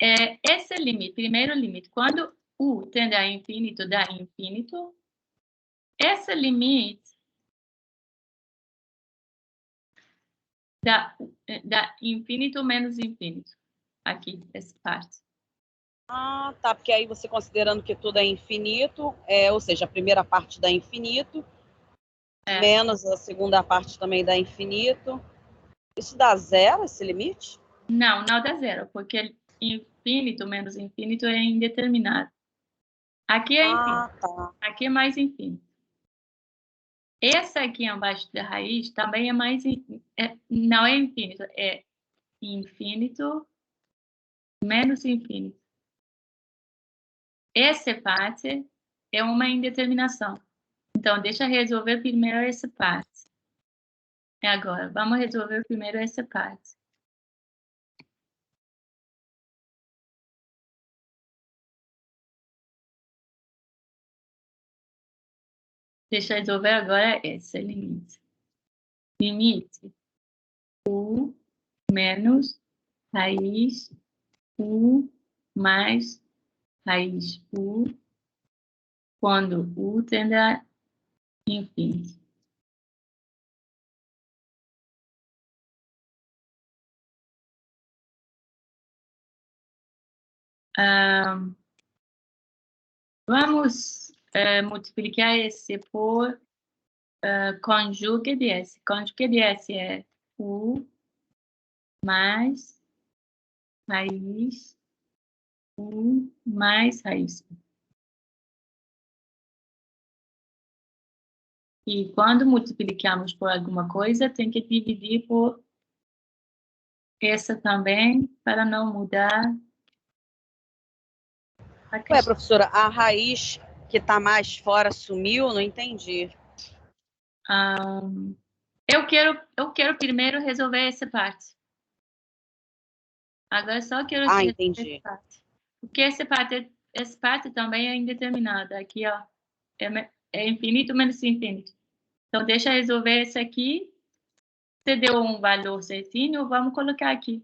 esse limite, primeiro limite, quando U tende a infinito, dá infinito, esse limite dá infinito menos infinito. Aqui, essa parte. Ah, tá, porque aí você considerando que tudo é infinito, ou seja, a primeira parte dá infinito, menos a segunda parte também dá infinito. Isso dá zero, esse limite? Não, não dá zero, porque infinito menos infinito é indeterminado. Aqui é infinito. Tá. Aqui é mais infinito. Esse aqui abaixo da raiz também é mais... não é infinito, é infinito menos infinito. Essa parte é uma indeterminação. Então, deixa eu resolver primeiro essa parte. Agora, vamos resolver primeiro essa parte. Deixa eu resolver agora esse limite. Limite U menos raiz U mais raiz U quando U tende a infinito. Vamos multiplicar esse por conjugue de S. Conjugue de S é U mais raiz U mais raiz. E quando multiplicamos por alguma coisa, tem que dividir por essa também, para não mudar a questão. Ué, professora, a raiz que está mais fora sumiu? Não entendi. Eu quero primeiro resolver essa parte. Agora só quero resolver Entendi. essa parte. Porque essa parte também é indeterminada. Aqui, ó, é infinito menos infinito. Então, deixa eu resolver esse aqui. Você deu um valor certinho, vamos colocar aqui.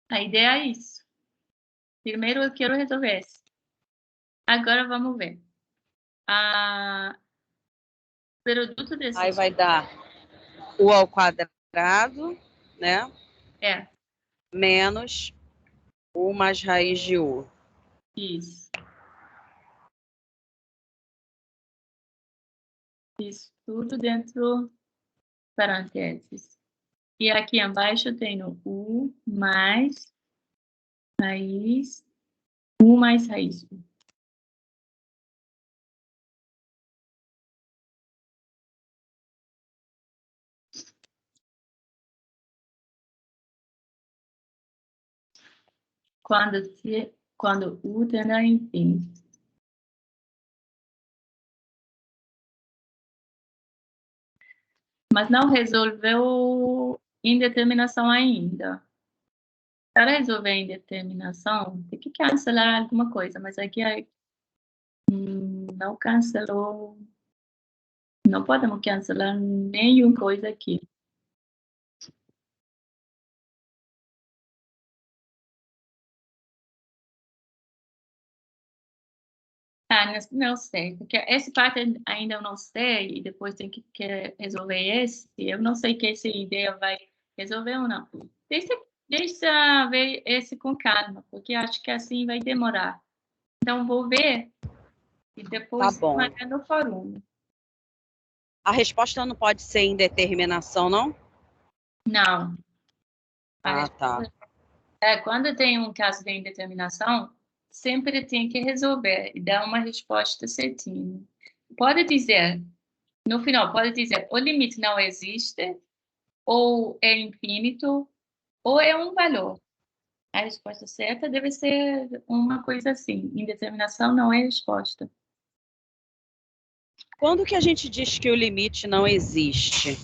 A ideia é isso. Primeiro eu quero resolver esse. Agora vamos ver. Produto desses... Aí vai dar U ao quadrado, né? Menos U mais raiz de U. Isso. Isso tudo dentro parênteses. E aqui embaixo tenho U mais raiz, U mais raiz U. Quando U tende a infinito. Mas não resolveu indeterminação ainda. Para resolver a indeterminação, tem que cancelar alguma coisa, mas aqui não cancelou. Não podemos cancelar nenhuma coisa aqui. Não sei, porque essa parte ainda eu não sei, e depois tem que resolver esse. Eu não sei que essa ideia vai resolver ou não. Deixa ver esse com calma, porque acho que assim vai demorar. Então, vou ver e depois mandar no fórum. A resposta não pode ser indeterminação, não? Não. Tá. Quando tem um caso de indeterminação, sempre tem que resolver e dar uma resposta certinha. Pode dizer, no final, pode dizer, o limite não existe, ou é infinito, ou é um valor. A resposta certa deve ser uma coisa assim. Indeterminação não é resposta. Quando que a gente diz que o limite não existe?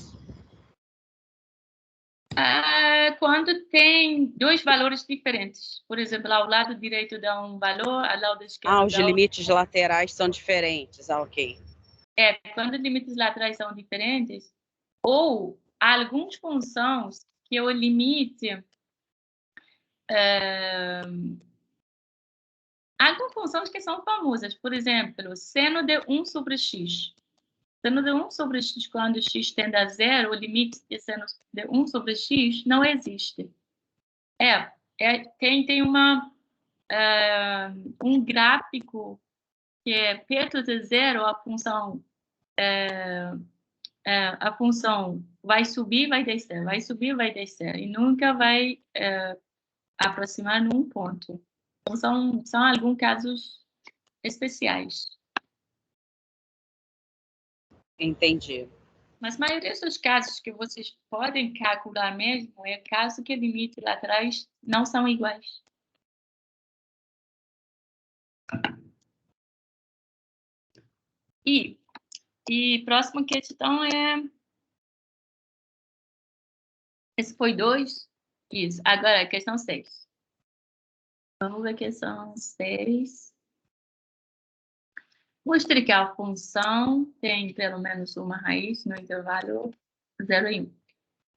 Quando tem dois valores diferentes. Por exemplo, ao lado direito dá um valor, ao lado esquerdo os dá outro. limites laterais são diferentes. Ok. Quando os limites laterais são diferentes, ou algumas funções que o limite... algumas funções que são famosas. Por exemplo, seno de 1 sobre x. Seno de 1 sobre x, quando x tende a zero, o limite de seno de 1 sobre x não existe. Tem um gráfico que é perto de zero, a função vai subir, vai descer, vai subir, vai descer, e nunca vai aproximar num ponto. Então, são alguns casos especiais. Entendi. Mas a maioria dos casos que vocês podem calcular mesmo é caso que limites laterais não são iguais. E próxima questão é... Esse foi 2? Isso. Agora, a questão 6. Vamos ver a questão 6. Mostre que a função tem pelo menos uma raiz no intervalo 0 e 1.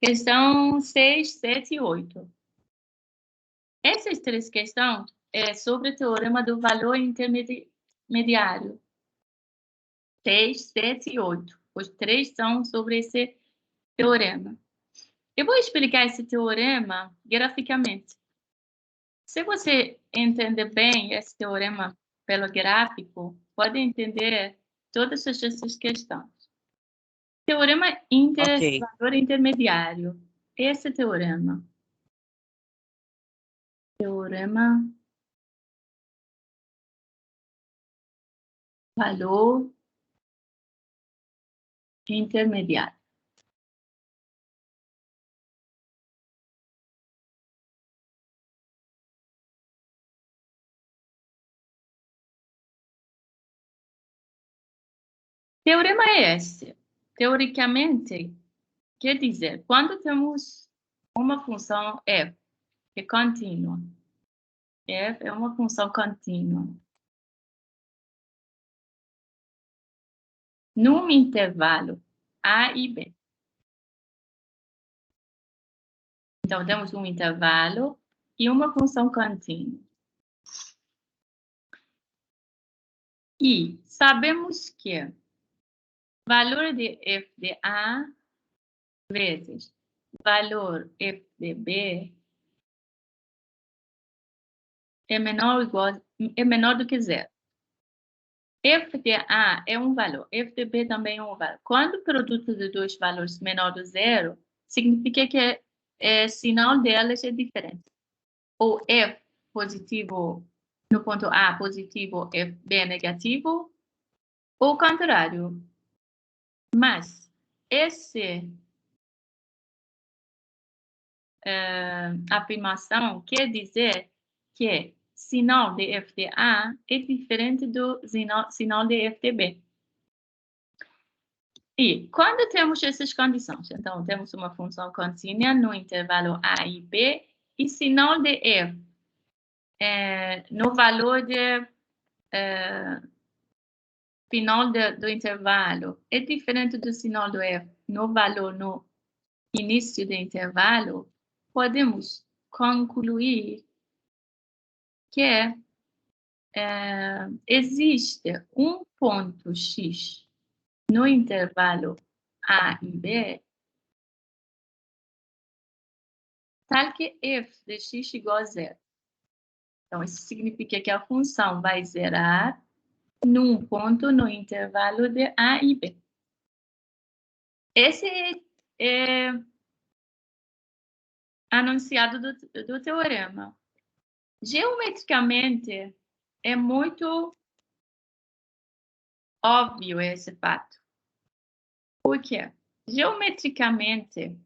Questão 6, 7 e 8. Essas três questões é sobre o teorema do valor intermediário. 6, 7 e 8. Os três são sobre esse teorema. Eu vou explicar esse teorema graficamente. Se você entender bem esse teorema pelo gráfico, pode entender todas essas questões. Teorema valor intermediário. Esse teorema. Teorema valor intermediário. Teorema é esse. Teoricamente, quer dizer, quando temos uma função f, que é contínua, f é uma função contínua, num intervalo a e b. Então, temos um intervalo e uma função contínua. E sabemos que valor de f de a vezes valor f de b é menor do que zero. f de A é um valor, f de B também é um valor. Quando o produto de dois valores menor do zero, significa que o sinal delas é diferente. Ou f positivo no ponto A positivo, f B negativo, ou o contrário. Mas essa afirmação quer dizer que sinal de f de A é diferente do sinal de f de B. E quando temos essas condições, então temos uma função contínua no intervalo A e B, e sinal de f no valor de final do intervalo é diferente do sinal do f no valor no início do intervalo, podemos concluir que existe um ponto x no intervalo A e B, tal que f de x igual a zero. Então, isso significa que a função vai zerar num ponto no intervalo de A e B. Esse é anunciado do teorema. Geometricamente, é muito óbvio esse fato. Por quê? Geometricamente,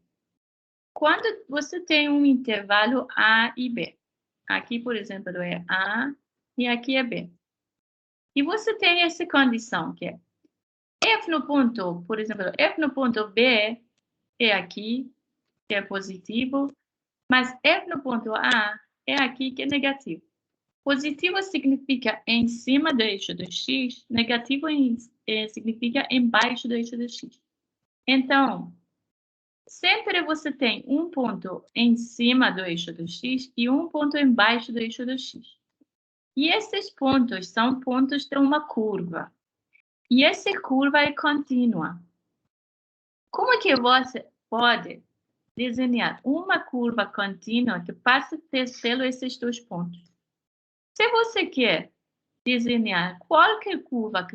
quando você tem um intervalo A e B, aqui, por exemplo, é A e aqui é B. E você tem essa condição que é f no ponto, por exemplo, f no ponto B é aqui, que é positivo, mas f no ponto A é aqui, que é negativo. Positivo significa em cima do eixo do x, negativo significa embaixo do eixo do x. Então, sempre você tem um ponto em cima do eixo do x e um ponto embaixo do eixo do x. E esses pontos são pontos de uma curva. E essa curva é contínua. Como que você pode desenhar uma curva contínua que passa pelos esses dois pontos? Se você quer desenhar qualquer curva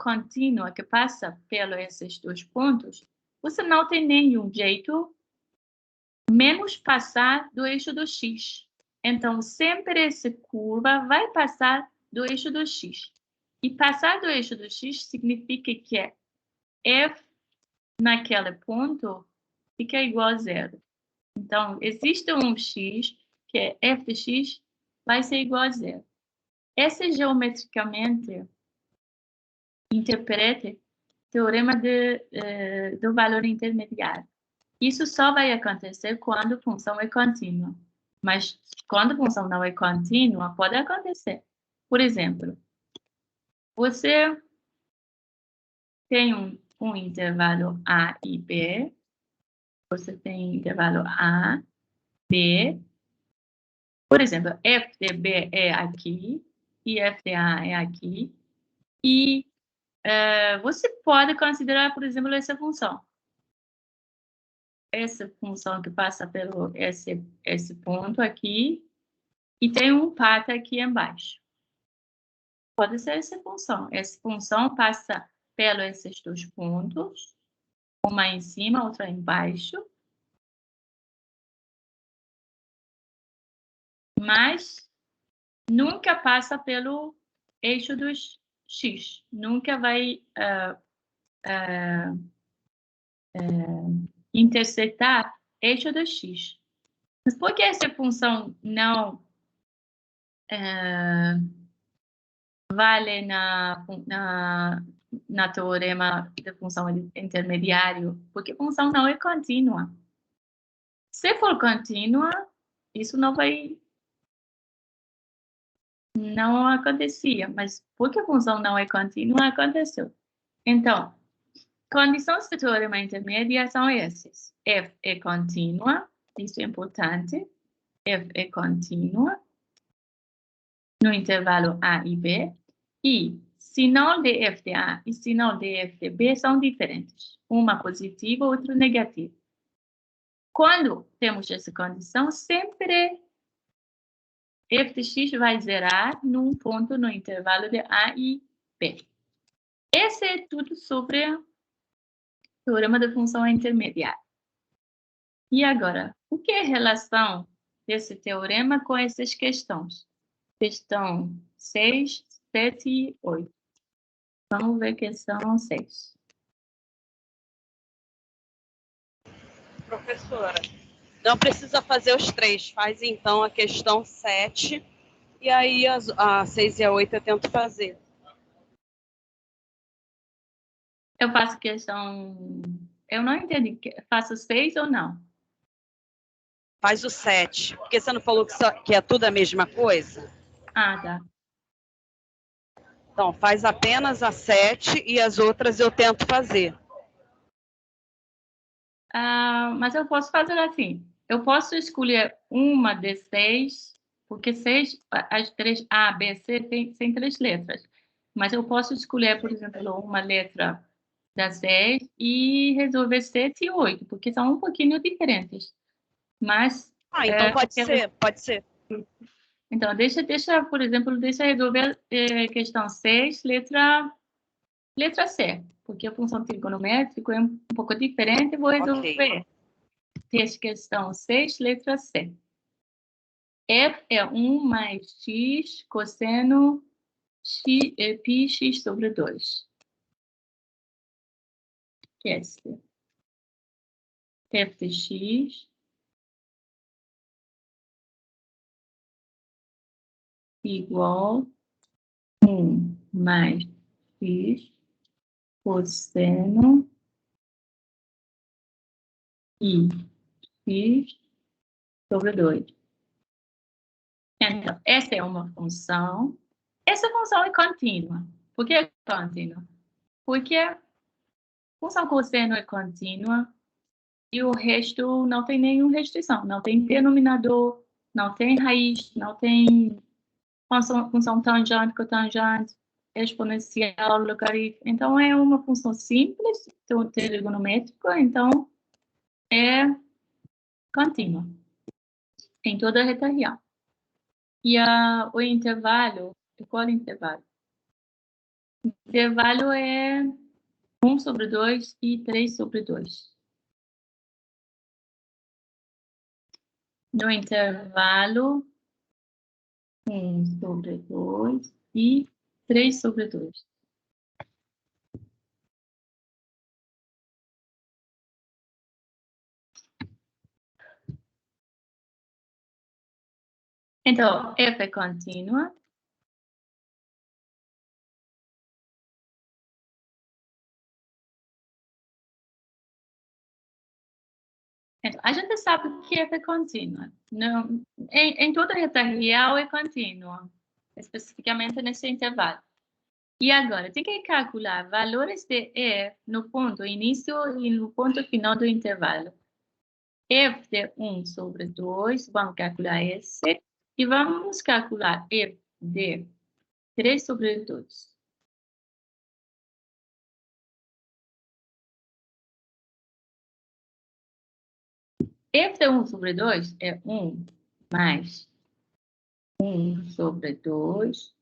contínua que passa pelos esses dois pontos, você não tem nenhum jeito menos passar do eixo do x. Então, sempre essa curva vai passar do eixo do x. E passar do eixo do x significa que f naquele ponto fica igual a zero. Então, existe um x que é f de x vai ser igual a zero. Esse geometricamente interpreta o teorema do valor intermediário. Isso só vai acontecer quando a função é contínua. Mas quando a função não é contínua, pode acontecer. Por exemplo, você tem um intervalo A e B. Você tem intervalo A, B. Por exemplo, f de B é aqui e f de A é aqui. E você pode considerar, por exemplo, essa função. Essa função que passa pelo esse ponto aqui e tem um path aqui embaixo. Pode ser essa função. Essa função passa pelos esses dois pontos, uma em cima, outra embaixo. Mas nunca passa pelo eixo dos x. Nunca vai intersetar eixo do x. Mas por que essa função não vale na teorema da função intermediário? Porque a função não é contínua. Se for contínua, isso não acontecia, mas porque a função não é contínua, aconteceu. Então, condições do teorema intermédio são essas. F é contínua, isso é importante. F é contínua no intervalo A e B. E sinal de f de A e sinal de f de B são diferentes. Uma positiva, outra negativa. Quando temos essa condição, sempre f de x vai zerar num ponto no intervalo de A e Bem, esse é tudo sobre o teorema da função intermediária. E agora, o que é a relação desse teorema com essas questões? Questão 6, 7 e 8. Vamos ver questão 6. Professora, não precisa fazer os 3. Faz, então, a questão 7. E aí, a 6 e a 8 eu tento fazer. Eu faço questão... Eu não entendi. Faço 6 ou não? Faz o 7. Porque você não falou que é tudo a mesma coisa? Ah, tá. Então, faz apenas a 7 e as outras eu tento fazer. Mas eu posso fazer assim. Eu posso escolher uma de 6, porque 6, as 3, A, B, C, tem 3 letras. Mas eu posso escolher, por exemplo, uma letra da 6 e resolver 7 e 8, porque são um pouquinho diferentes. Mas... então pode ser, pode ser. Então, por exemplo, deixa eu resolver questão 6, letra C, porque a função trigonométrica é um pouco diferente, vou resolver. Okay. Questão 6, letra C. F é 1 mais x cosseno πx sobre 2. Que é esse? F de x igual 1 mais x cosseno e x sobre 2. Então, essa é uma função. Essa função é contínua. Por que é contínua? Porque a função cosseno é contínua e o resto não tem nenhuma restrição. Não tem denominador, não tem raiz, não tem função tangente, cotangente, exponencial, logaritmo. Então, é uma função simples, trigonométrica, então é contínua em toda a reta real. E o intervalo, qual é o intervalo? O intervalo é 1 sobre 2 e 3 sobre 2. No intervalo, 1 sobre 2 e 3 sobre 2. Então, f é contínua. Então, a gente sabe que f é contínua. Não, em toda reta real é contínua, especificamente nesse intervalo. E agora, tem que calcular valores de f no ponto início e no ponto final do intervalo. F de 1 sobre 2, vamos calcular esse, e vamos calcular f de 3 sobre 2. F de 1 sobre 2 é 1 mais 1 sobre 2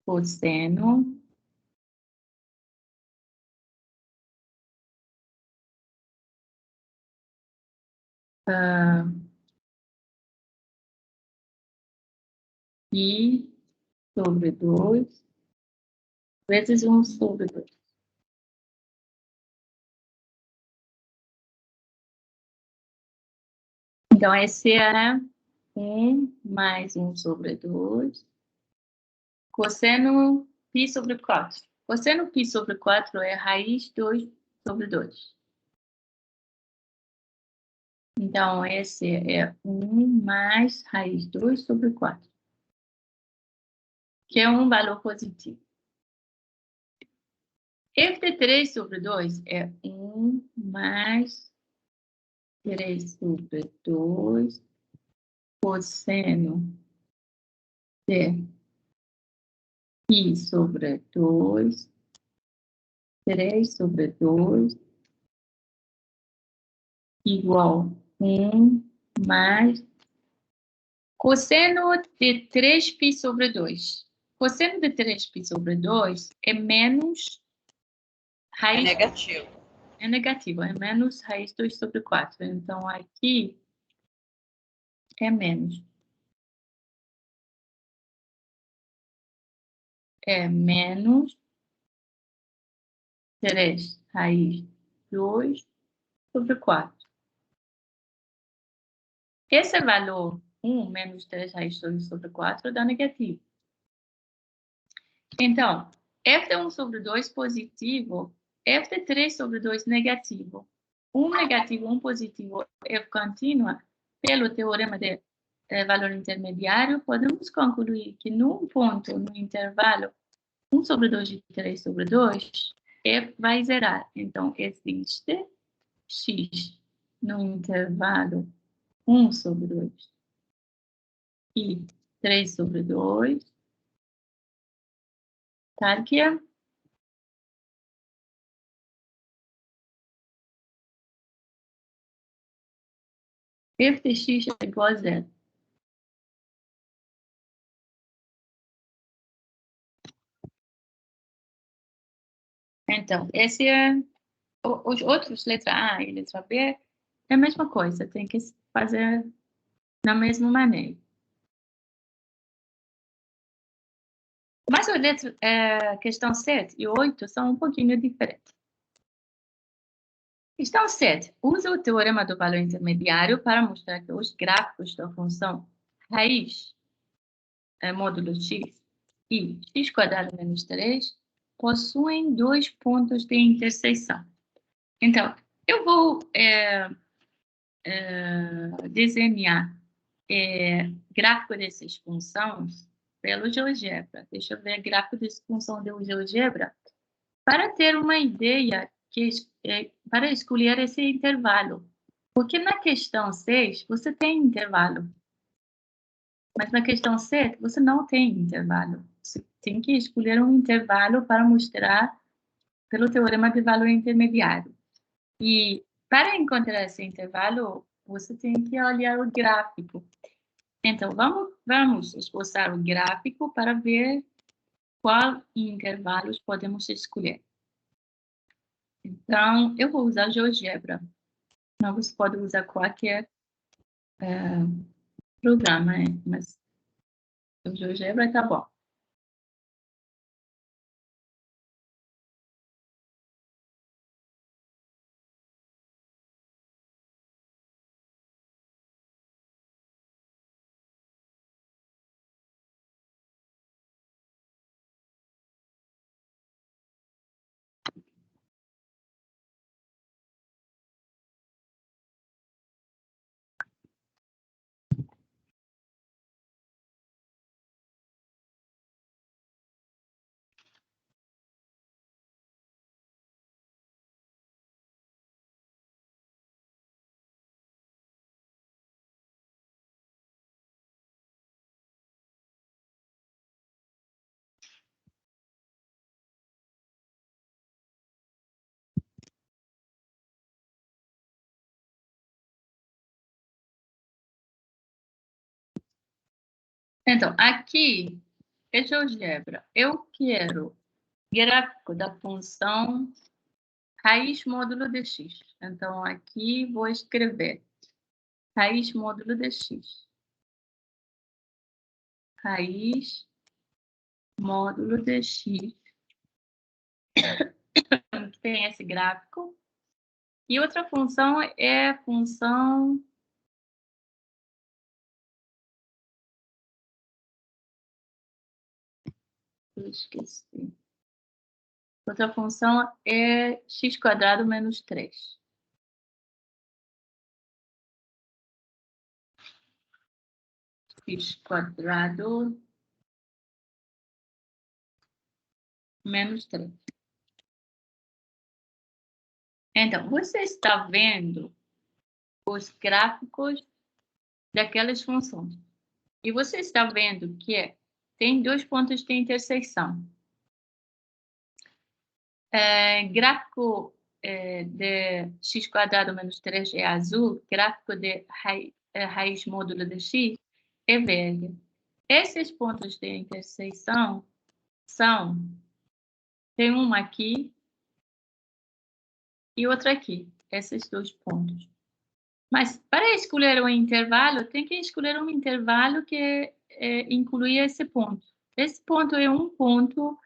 cosseno pi sobre 2 vezes 1 sobre 2. Então, esse é 1 mais 1 sobre 2 cosseno π sobre 4. Cosseno π sobre 4 é raiz 2 sobre 2. Então, esse é 1 mais raiz 2 sobre 4, que é um valor positivo. F de 3 sobre 2 é 1 mais 3 sobre 2 cosseno de π sobre 2, 3 sobre 2, igual 1 mais cosseno de 3π sobre 2. cosseno de 3π sobre 2 é menos raiz... É negativo. É negativo, é menos raiz 2 sobre 4. Então, aqui é menos. É menos 3 raiz 2 sobre 4. Esse valor 1 menos 3 raiz 2 sobre 4 dá negativo. Então, f de 1 sobre 2 positivo, f de 3 sobre 2 negativo. 1 negativo, 1 positivo, f contínua, pelo teorema de valor intermediário, podemos concluir que num ponto, no intervalo 1 sobre 2 de 3 sobre 2, f vai zerar. Então, existe x no intervalo 1 sobre 2 e 3 sobre 2, tal que é f de x é igual a zero. Então, esse é... Os outros, letra A e letra B, é a mesma coisa. Tem que fazer da mesma maneira. Mas a questão 7 e 8 são um pouquinho diferentes. Questão 7. Usa o teorema do valor intermediário para mostrar que os gráficos da função raiz módulo x e x² menos 3 possuem dois pontos de interseção. Então, eu vou desenhar gráfico dessas funções pelo GeoGebra. Deixa eu ver gráfico dessa função do GeoGebra para ter uma ideia para escolher esse intervalo. Porque na questão 6 você tem intervalo, mas na questão 7 você não tem intervalo. Você tem que escolher um intervalo para mostrar pelo teorema de valor intermediário. E para encontrar esse intervalo, você tem que olhar o gráfico. Então, vamos esboçar o gráfico para ver qual intervalos podemos escolher. Então, eu vou usar GeoGebra. Não, você pode usar qualquer programa, mas o GeoGebra está bom. Então, aqui é GeoGebra. Eu quero gráfico da função raiz módulo de x. Então, aqui vou escrever raiz módulo de x. Raiz módulo de x. Tem esse gráfico. E outra função é a função... Eu esqueci. Outra função é x² menos 3. x² menos 3. Então, você está vendo os gráficos daquelas funções. E você está vendo que tem dois pontos de interseção. Gráfico de x² menos 3 é azul, gráfico de raiz módulo de x é verde. esses pontos de interseção tem um aqui e outro aqui, esses dois pontos. Mas para escolher um intervalo, tem que escolher um intervalo que inclui esse ponto. Esse ponto é um ponto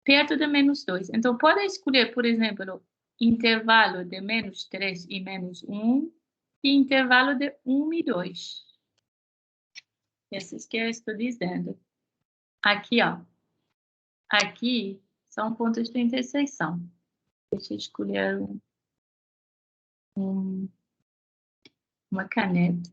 perto de -2. Então, pode escolher, por exemplo, intervalo de -3 e -1 e intervalo de 1 e 2. Esses que eu estou dizendo. Aqui, ó. Aqui são pontos de interseção. Deixa eu escolher uma caneta.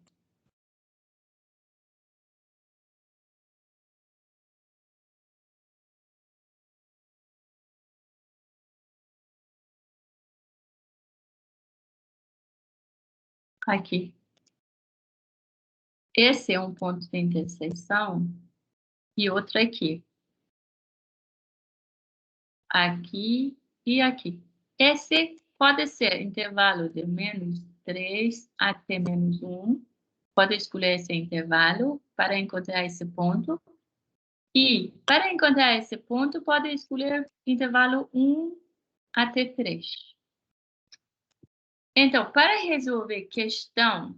Aqui. Esse é um ponto de interseção e outro aqui. Aqui e aqui. Esse pode ser intervalo de -3 até -1. Pode escolher esse intervalo para encontrar esse ponto. E para encontrar esse ponto, pode escolher intervalo 1 até 3. Então, para resolver questão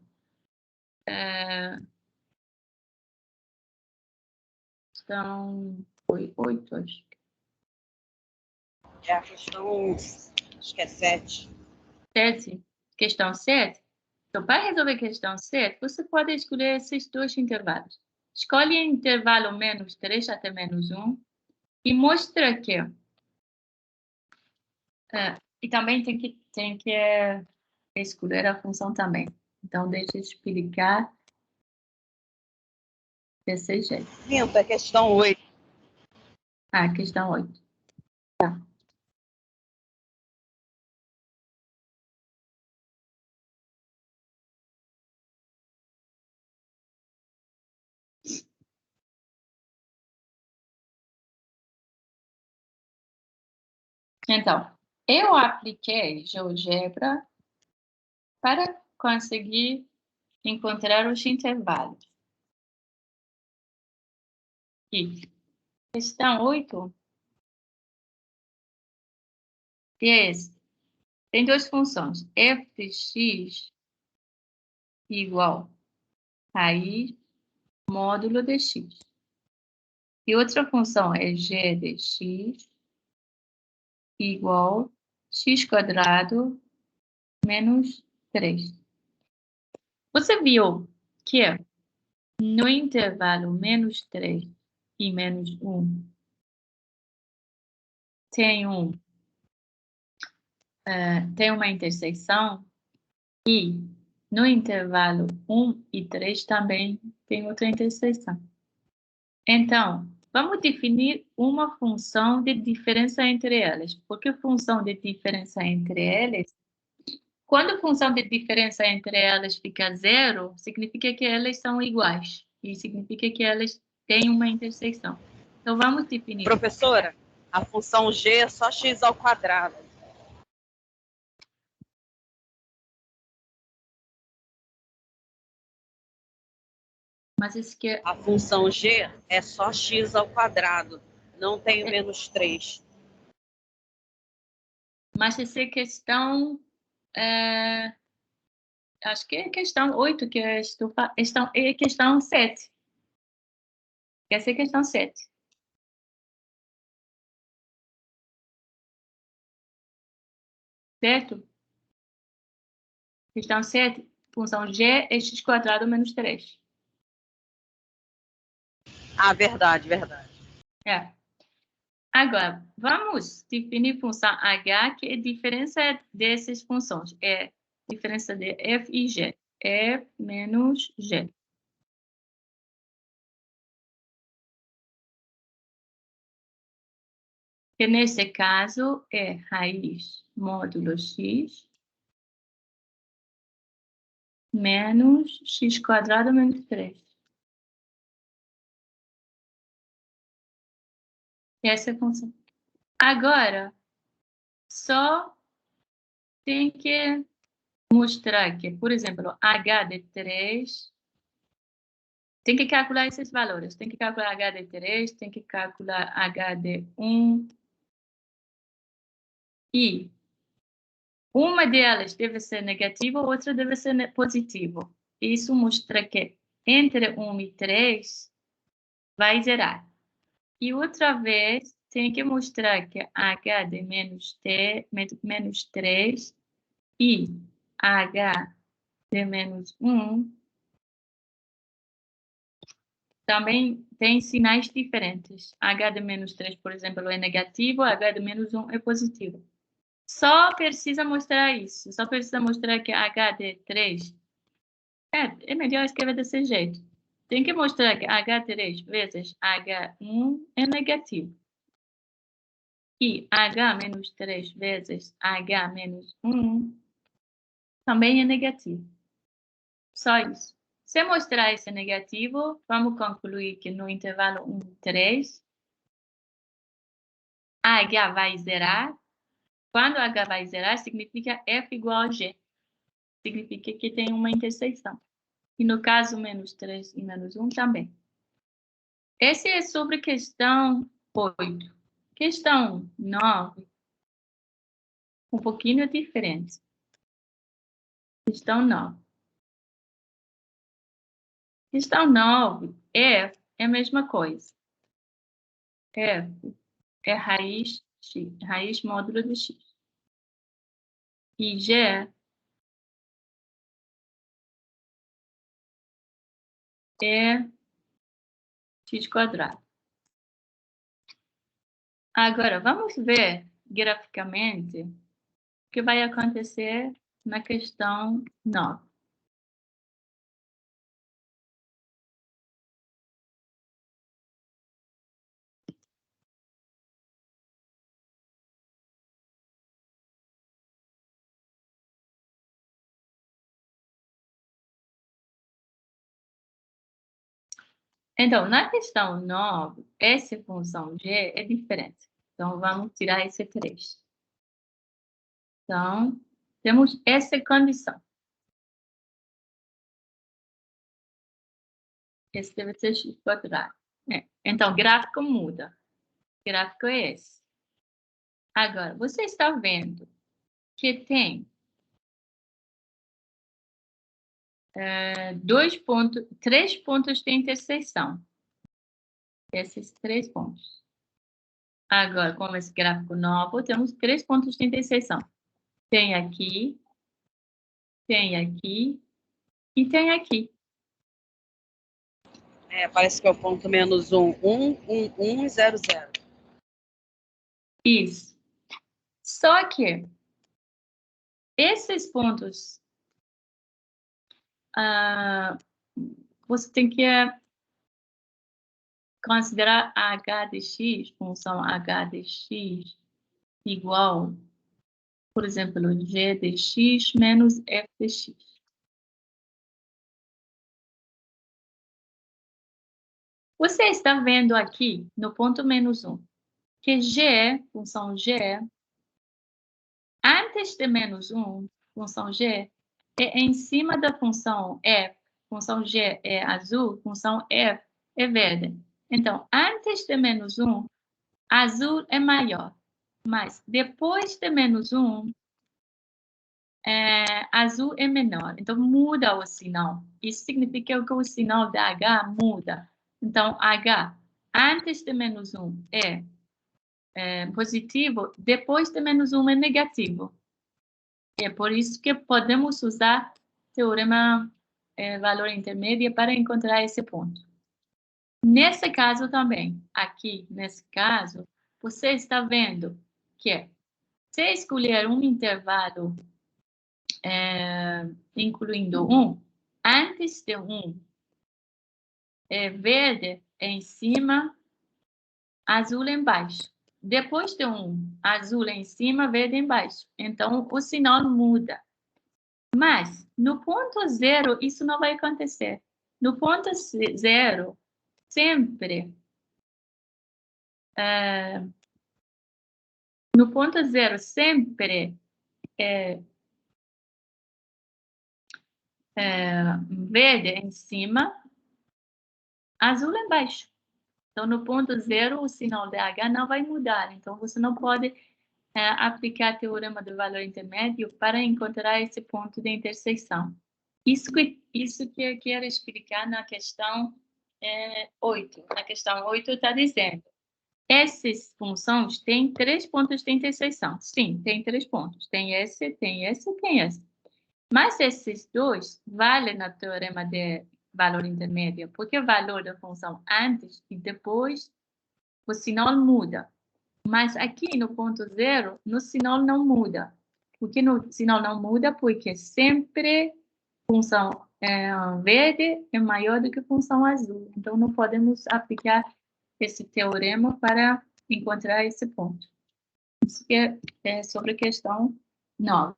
foi 8, acho. É a questão, acho que é 7. 7? Questão 7? Então, para resolver a questão 7, você pode escolher esses dois intervalos. Escolhe intervalo -3 até -1 e mostra que... e também tem que escolher a função também. Então, deixa eu explicar desse jeito. Quinta, questão 8. Questão 8. Tá. Então, eu apliquei GeoGebra para conseguir encontrar os intervalos. E questão 8 tem duas funções, f de x igual raiz módulo de x. E outra função é g de x igual x² menos 3. Você viu que no intervalo -3 e -1 tem uma interseção e no intervalo 1 e 3 também tem outra interseção. Então, vamos definir uma função de diferença entre elas. Porque função de diferença entre elas, quando a função de diferença entre elas fica 0, significa que elas são iguais. E significa que elas têm uma interseção. Então, vamos definir... Professora, a função g é só x². Mas isso que... A função g é só x², não tem o -3. Mas essa questão... acho que é questão 8 que eu estou... É questão 7. Essa é a questão 7. Certo? Questão 7, função g é x² menos 3. Verdade. Agora, vamos definir função h, que é a diferença dessas funções. É a diferença de f e g. F menos g. Que nesse caso é raiz módulo x menos x² menos 3. Essa é a função. Agora, só tem que mostrar que, por exemplo, h de 3 Tem que calcular esses valores. Tem que calcular H de 3, tem que calcular H de 1. E uma delas deve ser negativa, outra deve ser positiva. Isso mostra que entre 1 e 3 vai zerar. E outra vez, tem que mostrar que H de menos 3 e H de menos 1 também tem sinais diferentes. H de menos 3, por exemplo, é negativo, H de menos 1 é positivo. Só precisa mostrar isso. Só precisa mostrar que H de 3 é melhor escrever desse jeito. Tem que mostrar que H3 vezes H1 é negativo. E H menos 3 vezes H menos 1 também é negativo. Só isso. Se mostrar esse negativo, vamos concluir que no intervalo 1 e 3, H vai zerar. Quando H vai zerar, significa F igual a G. Significa que tem uma interseção. E no caso, menos 3 e menos 1 também. Esse é sobre questão 8. Questão 9, um pouquinho diferente. Questão 9. Questão 9, F é a mesma coisa. F é raiz x, raiz módulo de x. E G é x quadrado. Agora, vamos ver graficamente o que vai acontecer na questão 9. Então, na questão 9, essa função g é diferente. Então, vamos tirar esse 3. Então, temos essa condição. Esse deve ser x quadrado. Então, o gráfico muda. O gráfico é esse. Agora, você está vendo que tem 3 pontos de interseção. Esses 3 pontos. Agora, com esse gráfico novo, temos 3 pontos de interseção. Tem aqui e tem aqui. Parece que é o ponto menos 1, 1, 1, 1 e 0, 0. Isso. Só que esses pontos, você tem que considerar h de x, função h de x, igual, por exemplo, g de x menos f de x. Você está vendo aqui, no ponto menos 1, que g, função g, antes de menos 1, função g, é em cima da função f. Função g é azul, função f é verde. Então, antes de menos 1, azul é maior. Mas depois de menos 1, azul é menor. Então, muda o sinal. Isso significa que o sinal da H muda. Então, H antes de menos 1 é positivo, depois de menos 1 é negativo. É por isso que podemos usar o teorema valor intermédio para encontrar esse ponto. Nesse caso também, aqui, nesse caso, você está vendo que se escolher um intervalo incluindo 1, antes de 1, verde em cima, azul embaixo. Depois de 1, azul em cima, verde embaixo. Então, o sinal muda. Mas, no ponto 0, isso não vai acontecer. No ponto 0, sempre... no ponto 0, sempre verde em cima azul embaixo. Então, no ponto 0, o sinal de H não vai mudar. Então, você não pode aplicar o teorema do valor intermédio para encontrar esse ponto de interseção. Isso que eu quero explicar na questão 8. Na questão 8 está dizendo, essas funções têm 3 pontos de interseção. Sim, tem 3 pontos. Tem esse, tem esse e tem esse. Mas esses dois valem no teorema de valor intermédio, porque o valor da função antes e depois, o sinal muda. Mas aqui no ponto 0, no sinal não muda. Por que no sinal não muda? Porque sempre função verde é maior do que função azul. Então, não podemos aplicar esse teorema para encontrar esse ponto. Isso que é sobre a questão 9.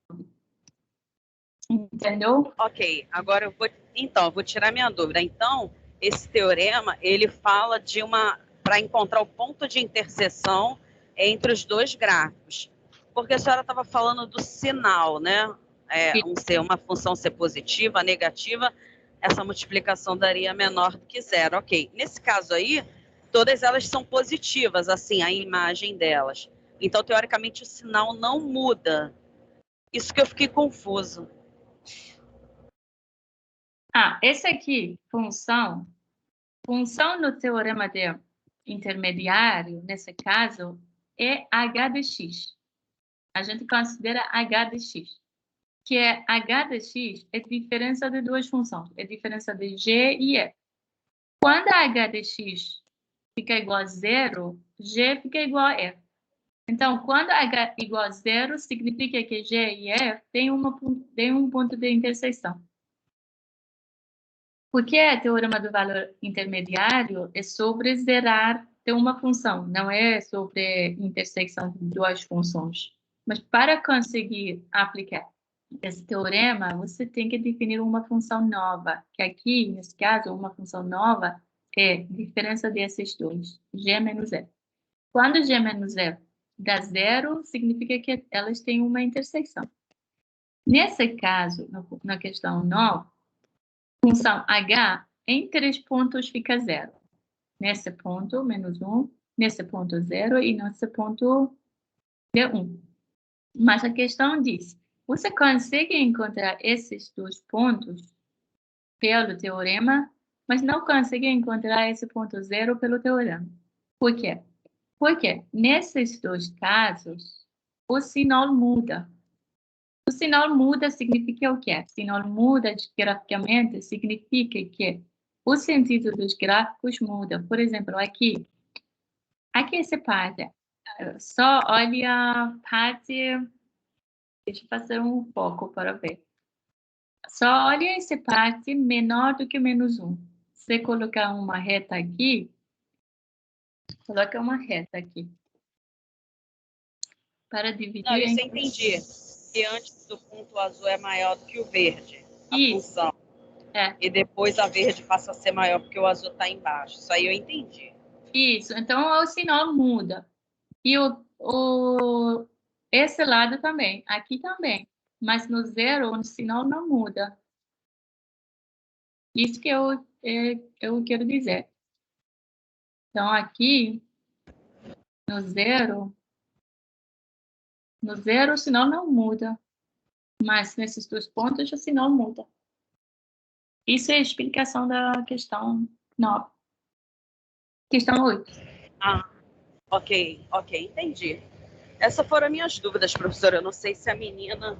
Entendeu? Ok, agora eu vou tirar minha dúvida. Então, esse teorema, ele fala para encontrar o ponto de interseção entre os dois gráficos. Porque a senhora estava falando do sinal, né? Uma função ser positiva, negativa, essa multiplicação daria menor do que 0. Ok, nesse caso aí, todas elas são positivas, assim, a imagem delas. Então, teoricamente, o sinal não muda. Isso que eu fiquei confuso. Esse aqui, função no teorema de intermediário, nesse caso, é h de x. A gente considera h de x, que h de x é diferença de duas funções, é diferença de g e f. Quando h de x fica igual a 0, g fica igual a f. Então, quando h igual a 0, significa que g e f têm um ponto de interseção. Porque o teorema do valor intermediário é sobre zerar de uma função, não é sobre intersecção de duas funções. Mas para conseguir aplicar esse teorema, você tem que definir uma função nova, que aqui, nesse caso, uma função nova é diferença desses dois, g menos f. Quando g menos f dá 0, significa que elas têm uma intersecção. Nesse caso, na questão 9, função h em 3 pontos fica 0. Nesse ponto, menos 1, nesse ponto 0 e nesse ponto é 1. Mas a questão diz, você consegue encontrar esses dois pontos pelo teorema, mas não consegue encontrar esse ponto 0 pelo teorema. Por quê? Porque nesses dois casos, o sinal muda. O sinal muda significa o quê? O sinal muda graficamente significa que o sentido dos gráficos muda. Por exemplo, aqui essa parte, só olha a parte, deixa eu fazer um foco para ver. Só olha essa parte menor do que menos 1. Se colocar uma reta aqui, coloca uma reta aqui. Para dividir... Não, isso eu entendi. Que antes do ponto azul é maior do que o verde, a função. E depois a verde passa a ser maior porque o azul está embaixo. Isso aí eu entendi. Isso, então o sinal muda. E esse lado também, aqui também. Mas no 0, o sinal não muda. Isso que eu quero dizer. Então, aqui, no 0, o sinal não muda. Mas nesses dois pontos, o sinal muda. Isso é a explicação da questão 9. Questão 8. Ok, entendi. Essas foram as minhas dúvidas, professora. Eu não sei se a menina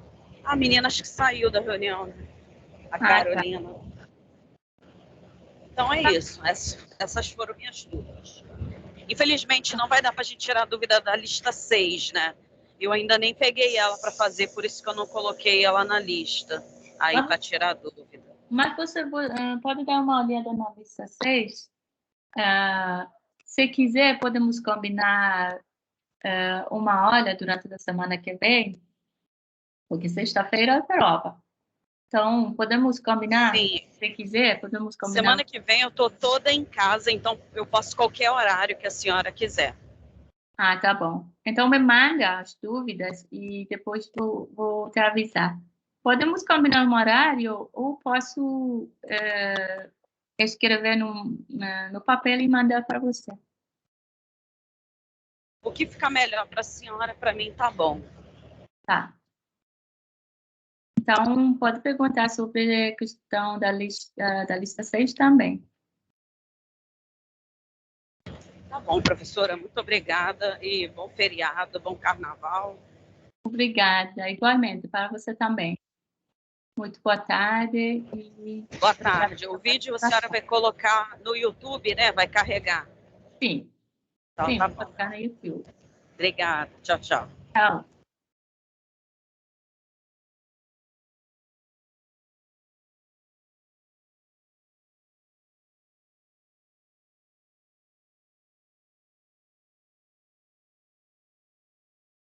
acho que saiu da reunião, a Carolina. Tá. Então é isso. Essas foram minhas dúvidas. Infelizmente, não vai dar para a gente tirar a dúvida da lista 6, né? Eu ainda nem peguei ela para fazer, por isso que eu não coloquei ela na lista. Aí, para tirar a dúvida. Mas você pode dar uma olhada na lista 6. Se quiser, podemos combinar uma hora durante a semana que vem, porque sexta-feira é prova. Então, podemos combinar? Sim. Se quiser, podemos combinar. Semana que vem eu estou toda em casa, então eu posso qualquer horário que a senhora quiser. Tá bom. Então, me manda as dúvidas e depois vou te avisar. Podemos combinar um horário ou posso escrever no papel e mandar para você. O que fica melhor para a senhora, para mim, tá bom. Tá. Então, pode perguntar sobre a questão da lista 6 também. Tá bom, professora. Muito obrigada e bom feriado, bom carnaval. Obrigada. Igualmente, para você também. Muito boa tarde. Boa tarde. O vídeo a senhora vai colocar no YouTube, né? Vai carregar. Sim. Então, Sim, tá vou bom. colocar no YouTube. Obrigada. Tchau, tchau. Tchau.